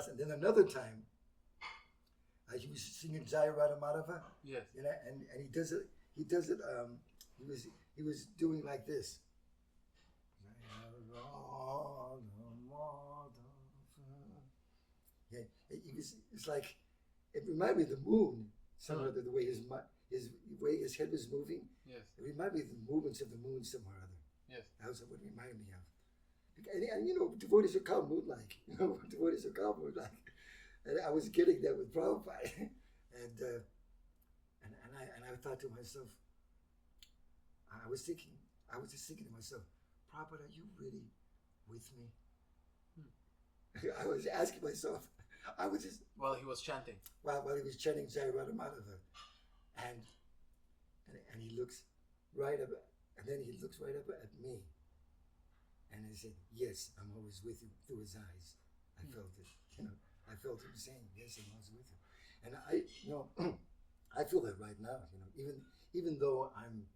and then another time, he was singing Jaya Radha Madhava. Yes. You know, and he does it. He was doing like this. Yeah, it's like, it reminded me of the moon. Somehow the way his head was moving. Yes. It reminded me of the movements of the moon somewhere or other. Yes. That was what it reminded me of. And you know, devotees are called moon-like. You know, devotees are called moon-like. And I was getting that with Prabhupada. And I thought to myself, I was just thinking to myself, Prabhupada, are you really with me? I was asking myself, while he was chanting. While he was chanting Jaya Radha Madhava. And he looks right up, and then he looks right up at me. And he said, yes, I'm always with you, through his eyes. I felt it, you know. I felt him saying, yes, I'm always with you. And I feel that right now, you know, even though I'm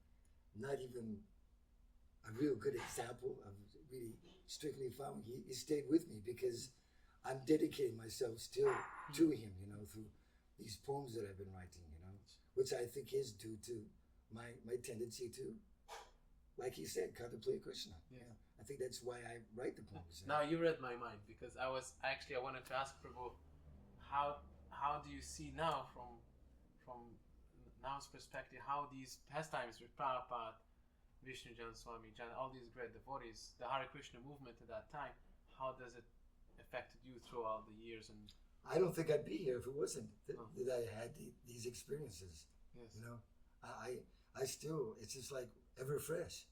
not even a real good example of really strictly following, he stayed with me because I'm dedicating myself still to him, you know, through these poems that I've been writing, you know, which I think is due to my tendency to, like he said, contemplate Krishna. Yeah. I think that's why I write the poems. Now you read my mind, because I wanted to ask Prabhu, how do you see now from now's perspective, how these pastimes with Prabhupada, Vishnujana Swami, all these great devotees, the Hare Krishna movement at that time, how does it affected you throughout the years? And I don't think I'd be here if it wasn't that I had these experiences. Yes. You know, I still, it's just like ever fresh.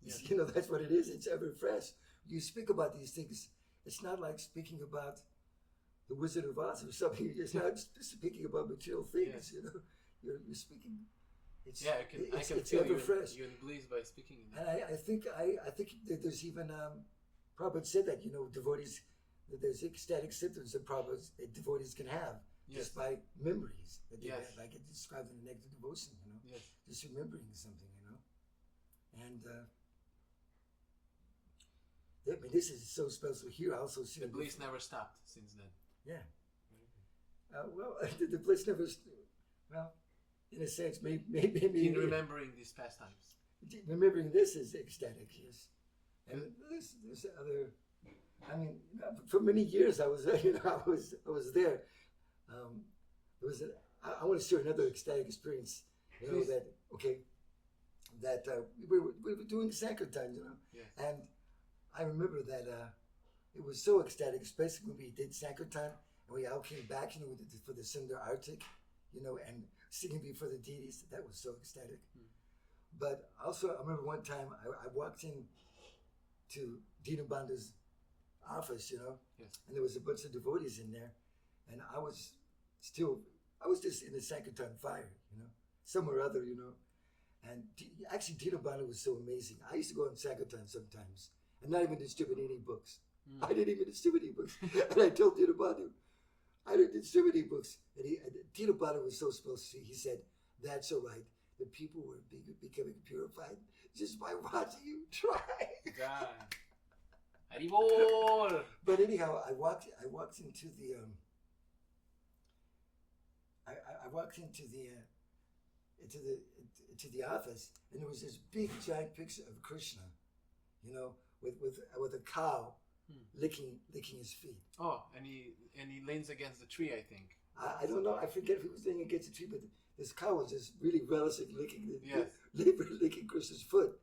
Yes. You know, that's what it is. It's ever fresh. You speak about these things. It's not like speaking about the Wizard of Oz or something. It's not speaking about material things. You know, you're speaking. It's, I can feel ever fresh. You're pleased by speaking. And I think that there's even Prabhupada said that, you know, devotees, there's ecstatic symptoms that devotees can have just by memories that they have, like it described in the Nectar Devotion. You know, just remembering something. You know, and. I mean, this is so special here. I also see the bliss never stopped since then. Yeah. Well, the bliss never. Well, in a sense, maybe in remembering these pastimes. Remembering this is ecstatic, yes. And there's other. I mean, for many years I was, you know, I was there. I want to share another ecstatic experience. You know, that that we were doing Sankirtan, Yes. and I remember that it was so ecstatic, especially when we did Sankirtan and we all came back, for the Sundar Arctic, and singing before the deities. That was so ecstatic. But also, I remember one time I walked in to Dinabandhu's office, Yes. and there was a bunch of devotees in there, and I was just in the Sankirtan fire, somewhere or other, and actually Dinabandhu was so amazing. I used to go on Sankirtan sometimes and not even distribute any books. I didn't even distribute any books. And I told Dinabandhu, I didn't distribute any books. And Dinabandhu was so supposed to see. He said, that's all right. The people were becoming purified just by watching you try. Haribol! But anyhow, I walked into the I walked into the office, and there was this big giant picture of Krishna, with a cow licking his feet. Oh, and he leans against the tree, I think. I don't know. I forget if he was leaning against the tree, but this cow was just really relishing licking licking Krishna's foot.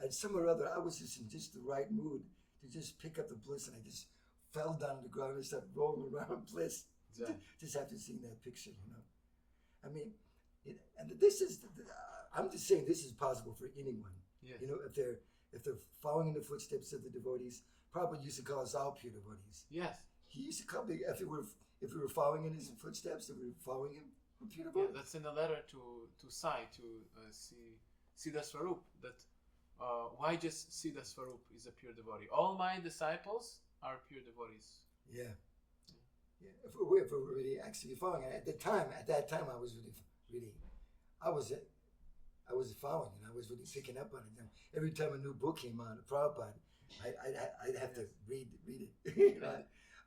And somewhere or other, I was just in just the right mood to just pick up the bliss, and I just fell down on the ground and started rolling around in bliss. Yeah. Just after seeing that picture, I mean, and this is. I'm just saying this is possible for anyone. Yes. If they're following in the footsteps of the devotees. Prabhupada used to call us all pure devotees. Yes. He used to call me if we were following in his footsteps, if we were following him, we're pure devotees. Yeah, that's in the letter to Sai, to see the Swarup, that why just see the Swarup is a pure devotee. All my disciples are pure devotees. Yeah. If we were really actually following it at that time, I was really, I was following, and I was really picking up on it. And every time a new book came out of Prabhupada, I'd have to read it.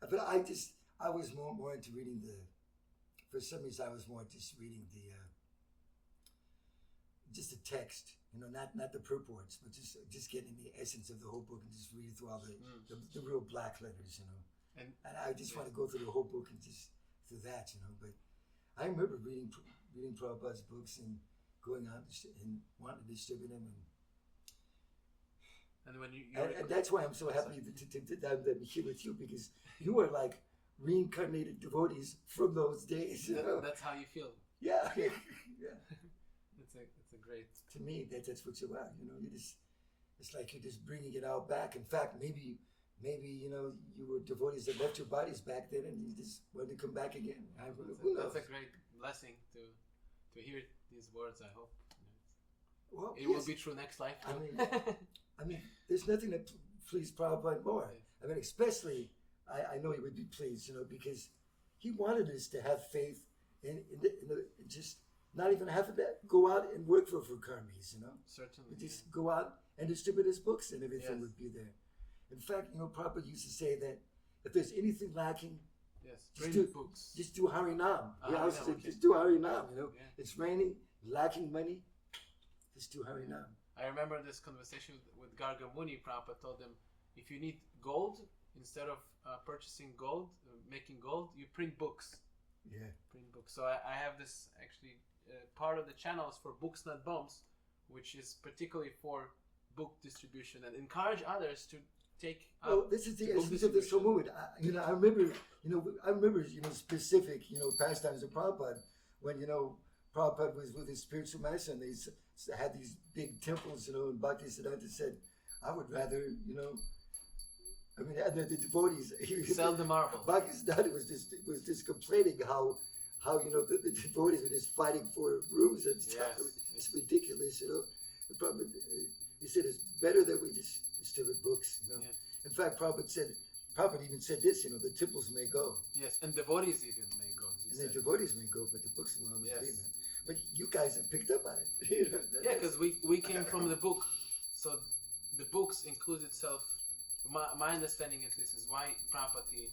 But I was more into reading for some reason I was more just reading just the text, not the purports, but just getting the essence of the whole book and just reading through all the real black letters, And I just want to go through the whole book and just through that, But I remember reading Prabhupada's books and going out and wanting to distribute them, and when and that's why I'm so happy that I'm here with you, because you are like reincarnated devotees from those days. That's how you feel. Yeah. It's a great. To me, that's what you are. It's like you're just bringing it all back. In fact, maybe you were devotees that left your bodies back then, and you just wanted to come back again. Who knows? That's a great blessing to hear these words. I hope well, it will be true next life. I mean, there's nothing that pleased Prabhupada more. I mean, especially, I know he would be pleased, because he wanted us to have faith in just not even have to go out and work for karmis, Certainly. Just go out and distribute his books, and everything Yes. would be there. In fact, Prabhupada used to say that if there's anything lacking, books. Just do Harinam. Okay. Just do Harinam. It's raining, lacking money. Just do Harinam. I remember this conversation with Garga Muni. Prabhupada told him, if you need gold, instead of purchasing gold, making gold, you print books. Yeah. Print books. So I have this actually part of the channel is for Books Not Bombs, which is particularly for book distribution, and encourage others to take up. Well, this is the essence of this whole movement. I remember, specific, pastimes of Prabhupada when, Prabhupada was with his spiritual master, and they had these big temples, and Bhaktisiddhanta said, I would rather, the devotees. Sell the marble. Bhaktisiddhanta was just complaining how the devotees were just fighting for rooms and stuff. Yes. It's ridiculous, The Prabhupada, he said it's better that we just distribute books, Yeah. In fact, Prabhupada even said this, the temples may go. Yes, and devotees even may go. And the devotees may go, but the books will always be Yes. there. But you guys have picked up on it. Yeah, because we came from the book, so the books include itself. My understanding at least is why Prabhupada he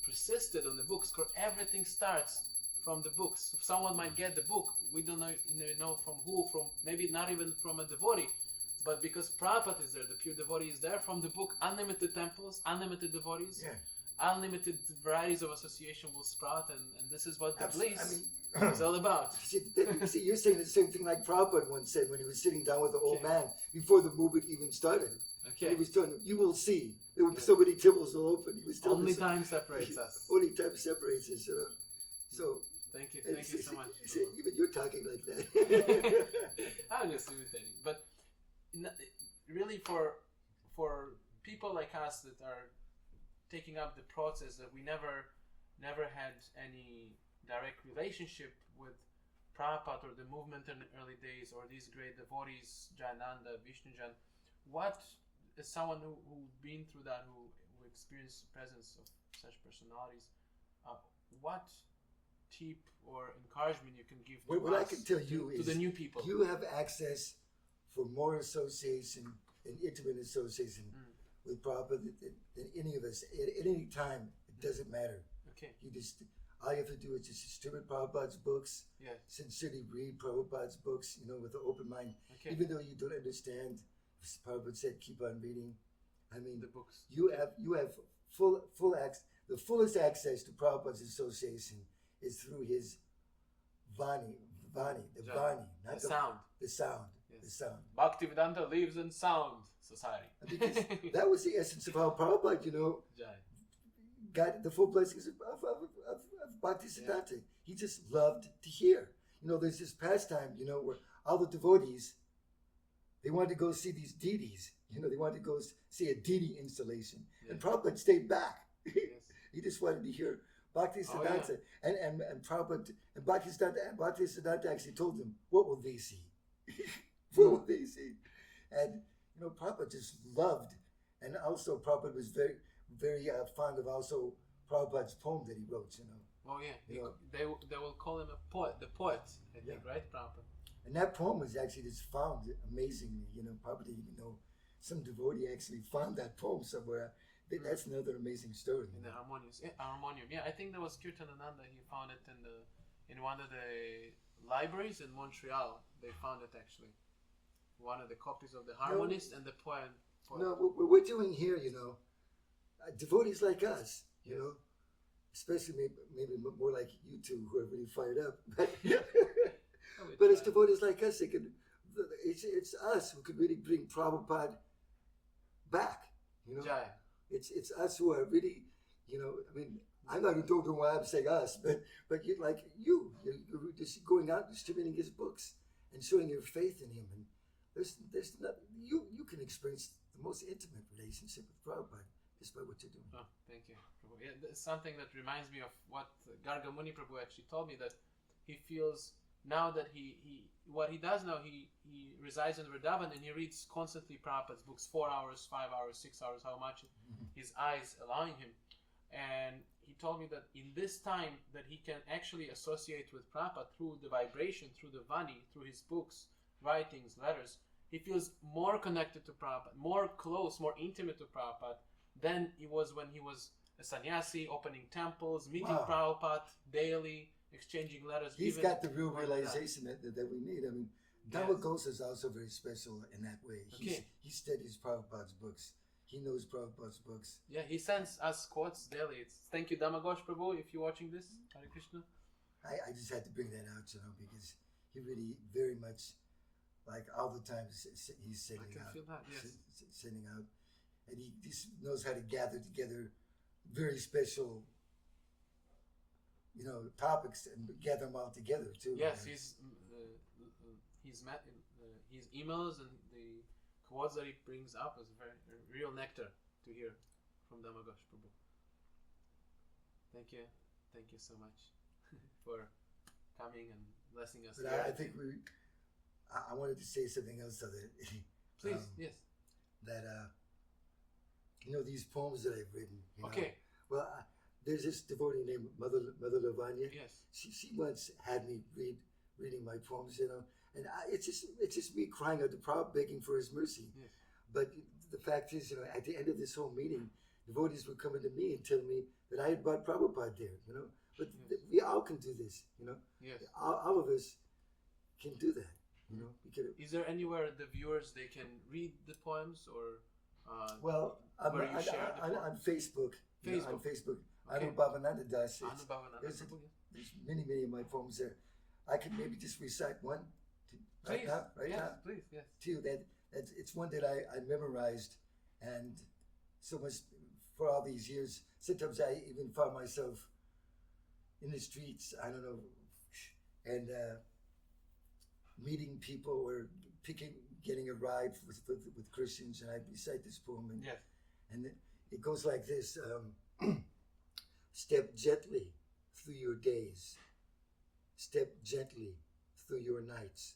persisted on the books, because everything starts from the books. So someone might get the book, we don't know from who, from maybe not even from a devotee, but because Prabhupada is there, the pure devotee is there, from the book, unlimited temples, unlimited devotees. Yeah. unlimited varieties of association will sprout, and this is what the bliss is all about. See, you're saying the same thing like Prabhupada once said when he was sitting down with the old man before the movement even started. Okay. He was telling him, "You will see. There will be so many temples will open." He was telling Only us, time separates us. Only time separates us, you know. So thank you so much. Even you're talking like that. I'm just imitating, but really for people like us that are taking up the process, that we never had any direct relationship with Prabhupada or the movement in the early days or these great devotees, Jayananda, Vishnujana, what as someone who's been through that, who experienced the presence of such personalities, what tip or encouragement you can give to what us, I can tell you to is the new people? You have access for more association and intimate association with Prabhupada than any of us at any time. It doesn't matter. Okay. You just all you have to do is just distribute Prabhupada's books. Yes. Sincerely read Prabhupada's books, with an open mind. Okay. Even though you don't understand, Prabhupada said, keep on reading. I mean, the books. You have full access. The fullest access to Prabhupada's association is through his Vani, not the sound. The sound. Yes. The sound. Bhaktivedanta lives in sound society. Because that was the essence of how Prabhupada, Jai. got the full blessings of Bhaktisiddhanta. Yeah. He just loved to hear. There's this pastime, where all the devotees, they wanted to go see these deities. They wanted to go see a deity installation. Yeah. And Prabhupada stayed back. Yes. He just wanted to hear Bhaktisiddhanta. And Prabhupada and Bhaktisiddhanta actually told them, what will they see? What will they see? And Prabhupada just loved, and also Prabhupada was very, very fond of also Prabhupada's poem that he wrote. Oh yeah, they will call him a poet, the poet, I think, right, Prabhupada? And that poem was actually just found amazingly. Prabhupada didn't even know some devotee actually found that poem somewhere. That's another amazing story. In the harmonium. Yeah, I think that was Kirtanananda. He found it in one of the libraries in Montreal. They found it actually. One of the copies of the harmonist and the poem. No, what we're doing here, devotees like us, especially maybe more like you two who are really fired up. But it's devotees like us that can. It's us who could really bring Prabhupada back. Jai. It's us who are really, I don't know why I'm saying us, but you're just going out distributing his books and showing your faith in him, and there's not, you can experience the most intimate relationship with Prabhupada just by what you're doing. Oh, thank you, Prabhu. Yeah, that's something that reminds me of what Gargamuni Prabhu actually told me, that he feels now that what he does now, he resides in Vrindavan and he reads constantly Prabhupada's books, 4 hours, 5 hours, 6 hours, how much his eyes allowing him. And he told me that in this time that he can actually associate with Prabhupada through the vibration, through the Vani, through his books, writings, letters, he feels more connected to Prabhupada, more close, more intimate to Prabhupada than he was when he was a sannyasi, opening temples, meeting Prabhupada daily, exchanging letters. He's got the real realization that we need. I mean, Dhammagosa is also very special in that way. He studies Prabhupada's books. He knows Prabhupada's books. Yeah, he sends us quotes daily. Thank you, Dhammagosh Prabhu, if you're watching this. Hare Krishna. I just had to bring that out, because he really very much, like all the time, he's sending out. I can feel that, yes. Sending out. And he just knows how to gather together very special, topics and gather them all together too. Yes, his emails and the quotes that he brings up is very real nectar to hear from Dhammagosh Prabhu. Thank you so much for coming and blessing us. But I think I wanted to say something else so that please, yes. That these poems that I've written. Okay. Well, there's this devotee named Mother Lavanya. Yes. She once had me reading my poems, and it's just me crying out to Prabhupada, begging for his mercy. Yes. But the fact is, at the end of this whole meeting, devotees were coming to me and telling me that I had brought Prabhupada there, But we all can do this, Yes. All of us can do that, Is there anywhere the viewers they can read the poems or? Well, I'm you shared the form? On Facebook. You know, on Facebook. Okay. Anubhavananda Das Speaks. Anubhavananda. There's many of my poems there. I could maybe just recite one right now. Please, yes. Too. It's one that I memorized, and so much for all these years. Sometimes I even found myself in the streets, I don't know, and meeting people or getting a ride with Christians, and I recite this poem, and it goes like this: step gently through your days, step gently through your nights.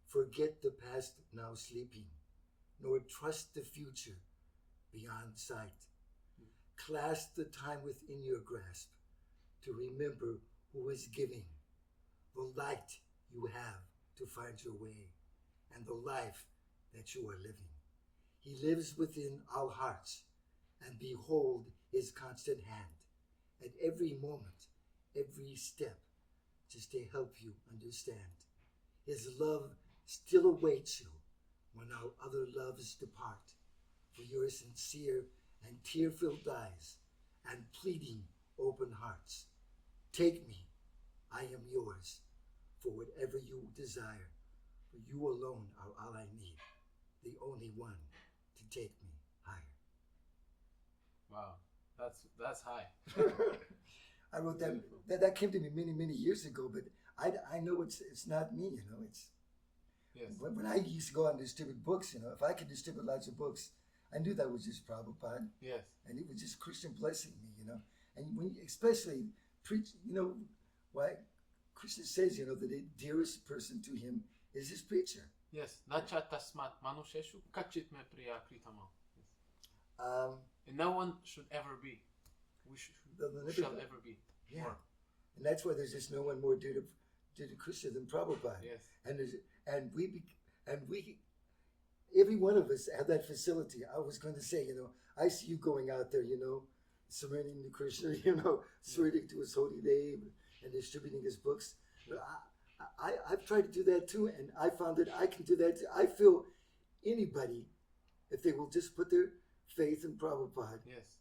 Forget the past now sleeping, nor trust the future beyond sight. Clasp the time within your grasp to remember who is giving the light you have to find your way and the life that you are living. He lives within our hearts, and behold his constant hand at every moment, every step, just to help you understand. His love still awaits you when our other loves depart, for your sincere and tear-filled eyes and pleading open hearts. Take me, I am yours, for whatever you desire, for you alone are all I need, the only one to take me higher. Wow, that's high. I wrote that came to me many years ago, but I know it's not me, you know. It's yes. When I used to go out and distribute books, you know, if I could distribute lots of books, I knew that was just Prabhupada. Yes. And it was just Krishna blessing me, you know. And when you especially preach, you know, why Krishna says, you know, that the dearest person to him is his preacher. Yes. Nacha tasmat manusheshu kachit me priya kritama. And no one should ever be. We shall ever be. Yeah. More. And that's why there's just no one more dear to Krishna than Prabhupada. Yes. And we every one of us have that facility. I was going to say, you know, I see you going out there, you know, surrendering to Krishna, you know, swearing to his holy name and distributing his books. But I've tried to do that too, and I found that I can do that too. I feel anybody, if they will just put their faith in Prabhupada, yes,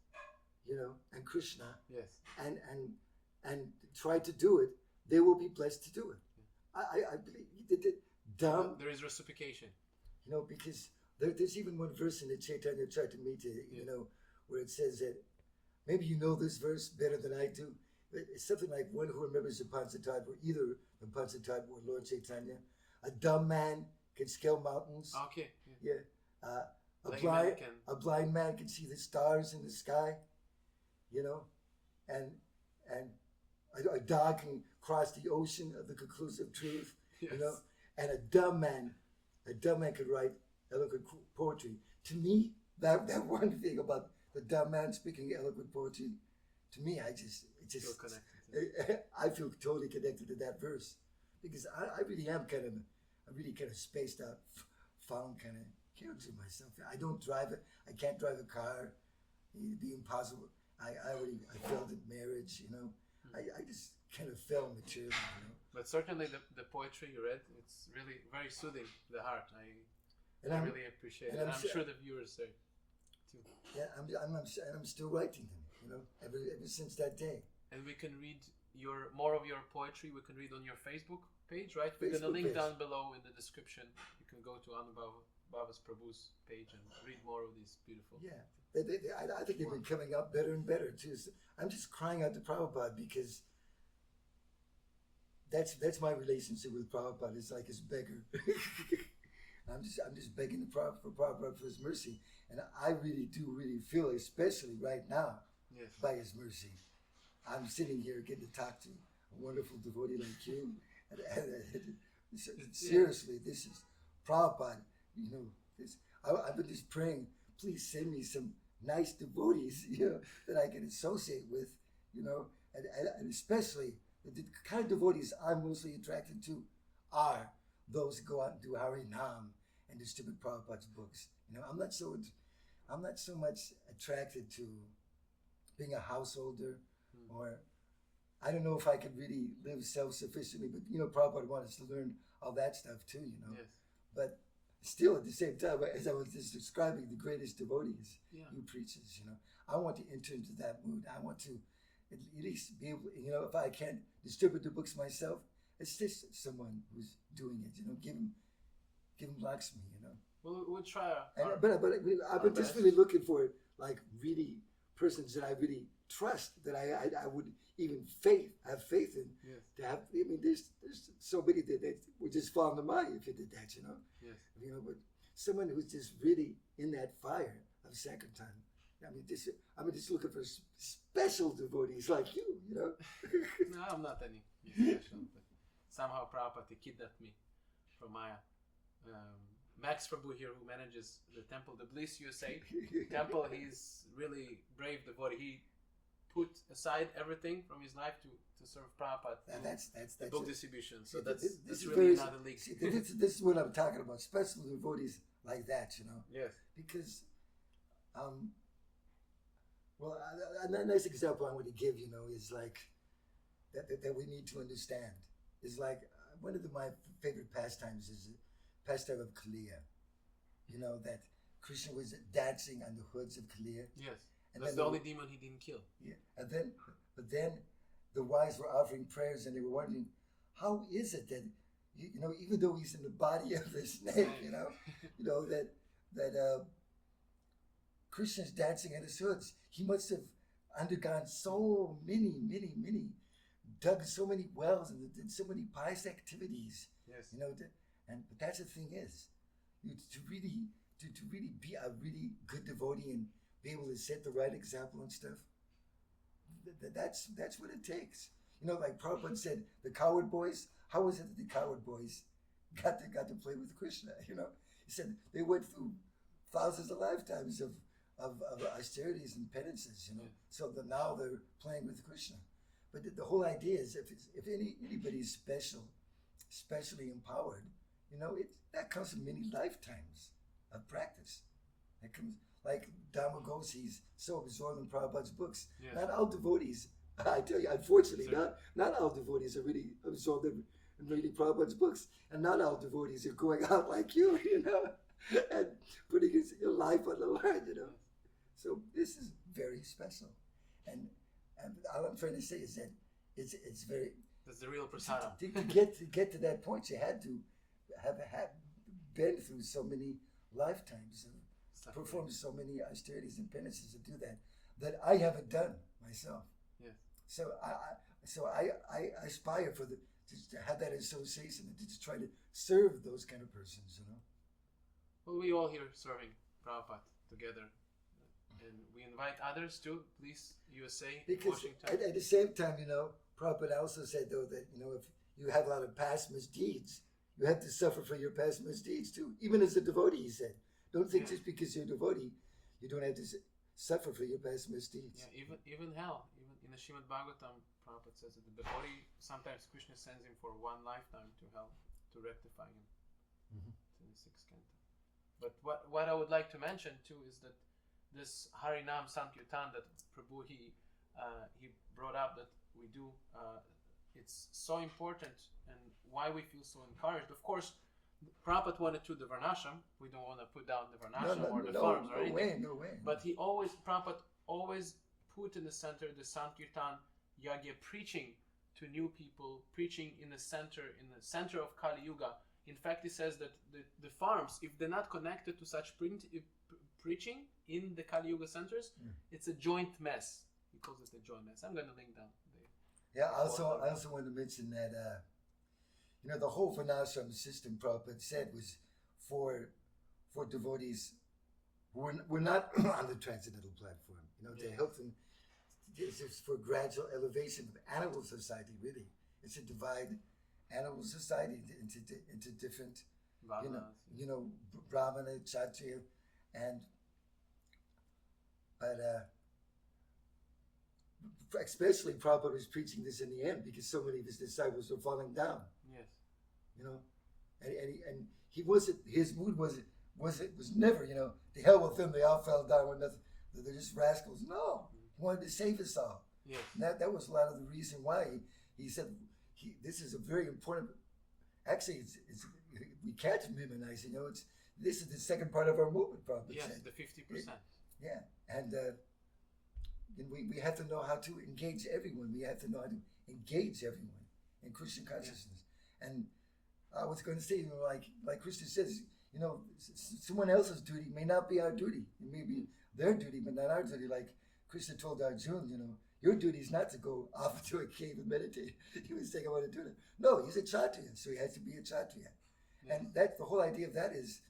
you know, and Krishna, yes, and try to do it, they will be blessed to do it. I believe he did it dumb. There is reciprocation. You know, because there's even one verse in the Chaitanya Charitamrita, you know, where it says that, maybe you know this verse better than I do. It's something like one who remembers the Panchatattva, either the Panchatattva or Lord Chaitanya. A dumb man can scale mountains. Okay. Yeah. A blind man can see the stars in the sky. You know, and a dog can cross the ocean of the conclusive truth. Yes. You know, and a dumb man could write eloquent poetry. To me, that one thing about the dumb man speaking eloquent poetry, to me, I feel totally connected to that verse, because I really am kind of spaced out, found kind of character myself. I don't drive it. I can't drive a car. It'd be impossible. I failed at marriage. You know, I just kind of fell materially. You know. But certainly the poetry you read, it's really very soothing the heart. I really appreciate it. And I'm sure the viewers say too. Yeah, I'm still writing them, you know, ever since that day. And we can read more of your poetry. We can read on your Facebook page, right? We're gonna link down below in the description. You can go to Anubhav Prabhu's page and read more of these beautiful. Yeah, I think they've been coming out better and better too. So I'm just crying out to Prabhupada, because that's my relationship with Prabhupada. It's like his beggar. I'm just begging for Prabhupada for his mercy, and I really do feel, especially right now, yes, by his mercy. I'm sitting here getting to talk to a wonderful devotee like you, and seriously, this is Prabhupada. You know, I've been just praying, please send me some nice devotees, you know, that I can associate with, you know, and especially the kind of devotees I'm mostly attracted to are those who go out and do Hare Nam and distribute Prabhupada's books. You know, I'm not so much attracted to being a householder, or I don't know if I could really live self-sufficiently, but you know, Prabhupada wanted us to learn all that stuff too, you know. Yes. But still at the same time, as I was just describing the greatest devotees, Yeah. you preachers, I want to enter into that mood. I want to at least be able, if I can't distribute the books myself, assist someone who's doing it, give him Lakshmi, We'll try But I've been just really looking for like really persons that I really trust, that I would even have faith in. Yes. To have, there's so many that would just fall in the mind if you did that, Yes. But someone who's just really in that fire of Sankirtan. I'm just looking for special devotees like you, No, I'm not any special. But somehow Prabhupada kidnapped me from Maya. Max Prabhu here, who manages the temple, the Bliss USA temple, he's really brave devotee. He put aside everything from his life to serve Prabhupada. That's the book distribution. So this that's is really very, another league. This is what I'm talking about. Special devotees like that, Yes. Because, a nice example I want to give, is like that we need to understand. Is like one of my favorite pastimes is the pastime of Kaliya. That Krishna was dancing on the hoods of Kaliya. Yes. And that's then the only demon he didn't kill. Yeah, but then the wise were offering prayers, and they were wondering, how is it that even though he's in the body of the snake, that Krishna's dancing at his hoods. He must have undergone so many, dug so many wells and did so many pious activities. Yes. But that's the thing is, to really be a really good devotee and be able to set the right example and stuff. That's what it takes. Like Prabhupada said, the coward boys. How was it that the coward boys got to play with Krishna? He said they went through thousands of lifetimes of austerities and penances. So that now they're playing with Krishna. But the whole idea is if anybody's specially empowered, that comes from many lifetimes of practice. That comes. Like Dhamma Goshi's so absorbed in Prabhupada's books. Yes. Not all devotees, I tell you, unfortunately, not all devotees are really absorbed in reading Prabhupada's books. And not all devotees are going out like you, and putting your life on the line, So this is very special. And all I'm trying to say is that it's very... That's the real prasadam. To get to that point, you had to have been through so many lifetimes of performed so many austerities and penances to do that I haven't done myself. Yes. So I aspire to have that association and to try to serve those kind of persons, Well, we all here serving Prabhupada together, and we invite others too. Please, USA, because Washington. at the same time, Prabhupada also said though that if you have a lot of past misdeeds, you have to suffer for your past misdeeds too. Even as a devotee, he said. Don't think just because you're a devotee, you don't have to suffer for your past misdeeds. Yeah, even hell. Even in the Srimad Bhagavatam, Prabhupada says that the devotee, sometimes Krishna sends him for one lifetime to hell to rectify him. In the 6th canto. But what I would like to mention too is that this Harinam Sankirtan that Prabhu he brought up that we do, it's so important, and why we feel so encouraged. Of course, Prabhupada wanted to the Varnashram. We don't want to put down the Varnashram or the farms or anything. No way. But Prabhupada always put in the center the Sankirtan Yagya, preaching to new people, preaching in the center of Kali Yuga. In fact, he says that the farms, if they're not connected to such preaching in the Kali Yuga centers, it's a joint mess. He calls it a joint mess. I'm going to link down. I also want to mention that the whole Varnashram system Prabhupada said was for devotees who were not on the transcendental platform, to help them. It's for gradual elevation of animal society, really. It's to divide animal society into different, Brahmana, Kshatriya, but especially Prabhupada was preaching this in the end because so many of his disciples were falling down. Yes. And he wasn't. His mood was never. The hell with them. They all fell down with nothing. They're just rascals. No, he wanted to save us all. Yes. And that was a lot of the reason why he said this is a very important. Actually, it's we can't minimize. this is the second part of our movement, Prabhupada Yes, said. the 50%. Yeah, and we have to know how to engage everyone. We have to know how to engage everyone in Krishna consciousness. And I was going to say, like Krishna says, someone else's duty may not be our duty. It may be their duty, but not our duty. Like Krishna told Arjuna, your duty is not to go off into a cave and meditate. He was saying, I want to do that. No, he's a Kshatriya, so he has to be a Kshatriya. Yeah. And that's the whole idea of that is,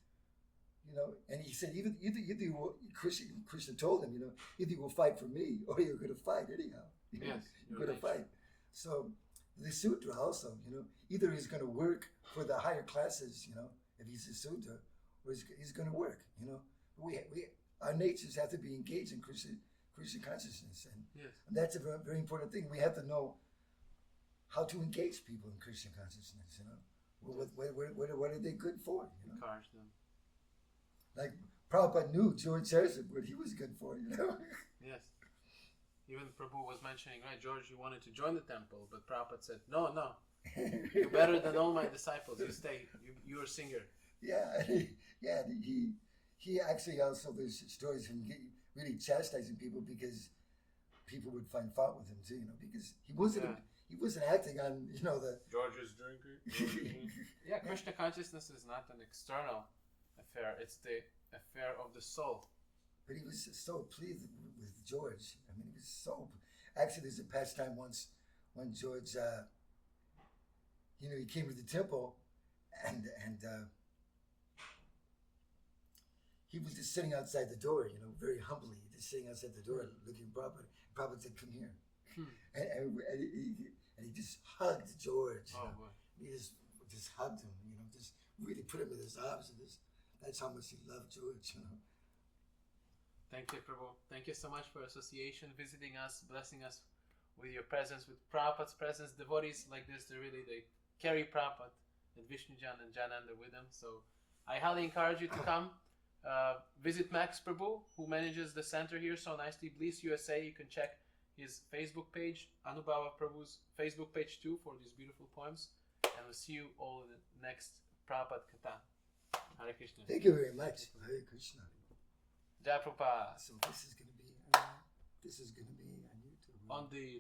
and he said, either you will, Krishna told him, either you will fight for me or you're going to fight anyhow. Yes, you're going to fight. So the sutra also, either he's going to work for the higher classes, if he's a sutra, or he's going to work, We our natures have to be engaged in Krishna consciousness, and that's a very, very important thing. We have to know how to engage people in Krishna consciousness. What are they good for? Encourage them. Like Prabhupada knew George Harrison what he was good for. Yes. Even Prabhu was mentioning, right, George, you wanted to join the temple, but Prabhupada said, no, you're better than all my disciples. You stay. You're a singer. Yeah, he actually also, there's stories of him really chastising people because people would find fault with him too, because he wasn't acting on, the George is drinking. Yeah, Krishna consciousness is not an external affair. It's the affair of the soul. But he was so pleased with George. I mean, he was so. Actually, there's a pastime once when George, he came to the temple, and he was just sitting outside the door, very humbly, just sitting outside the door, looking at Prabhupada. Prabhupada said, "Come here," and he just hugged George. Oh boy! He just hugged him, just really put him in his arms, and that's how much he loved George, Thank you, Prabhu. Thank you so much for association, visiting us, blessing us with your presence, with Prabhupada's presence. Devotees like this, they carry Prabhupada and Vishnujana and Jayananda with them. So I highly encourage you to come. Visit Max Prabhu, who manages the center here so nicely, Bliss USA. You can check his Facebook page, Anubhava Prabhu's Facebook page too, for these beautiful poems. And we'll see you all in the next Prabhupada Kata. Hare Krishna. Thank you very much. Hare Krishna. Jai Prabhupada. So this is going to be on YouTube. On the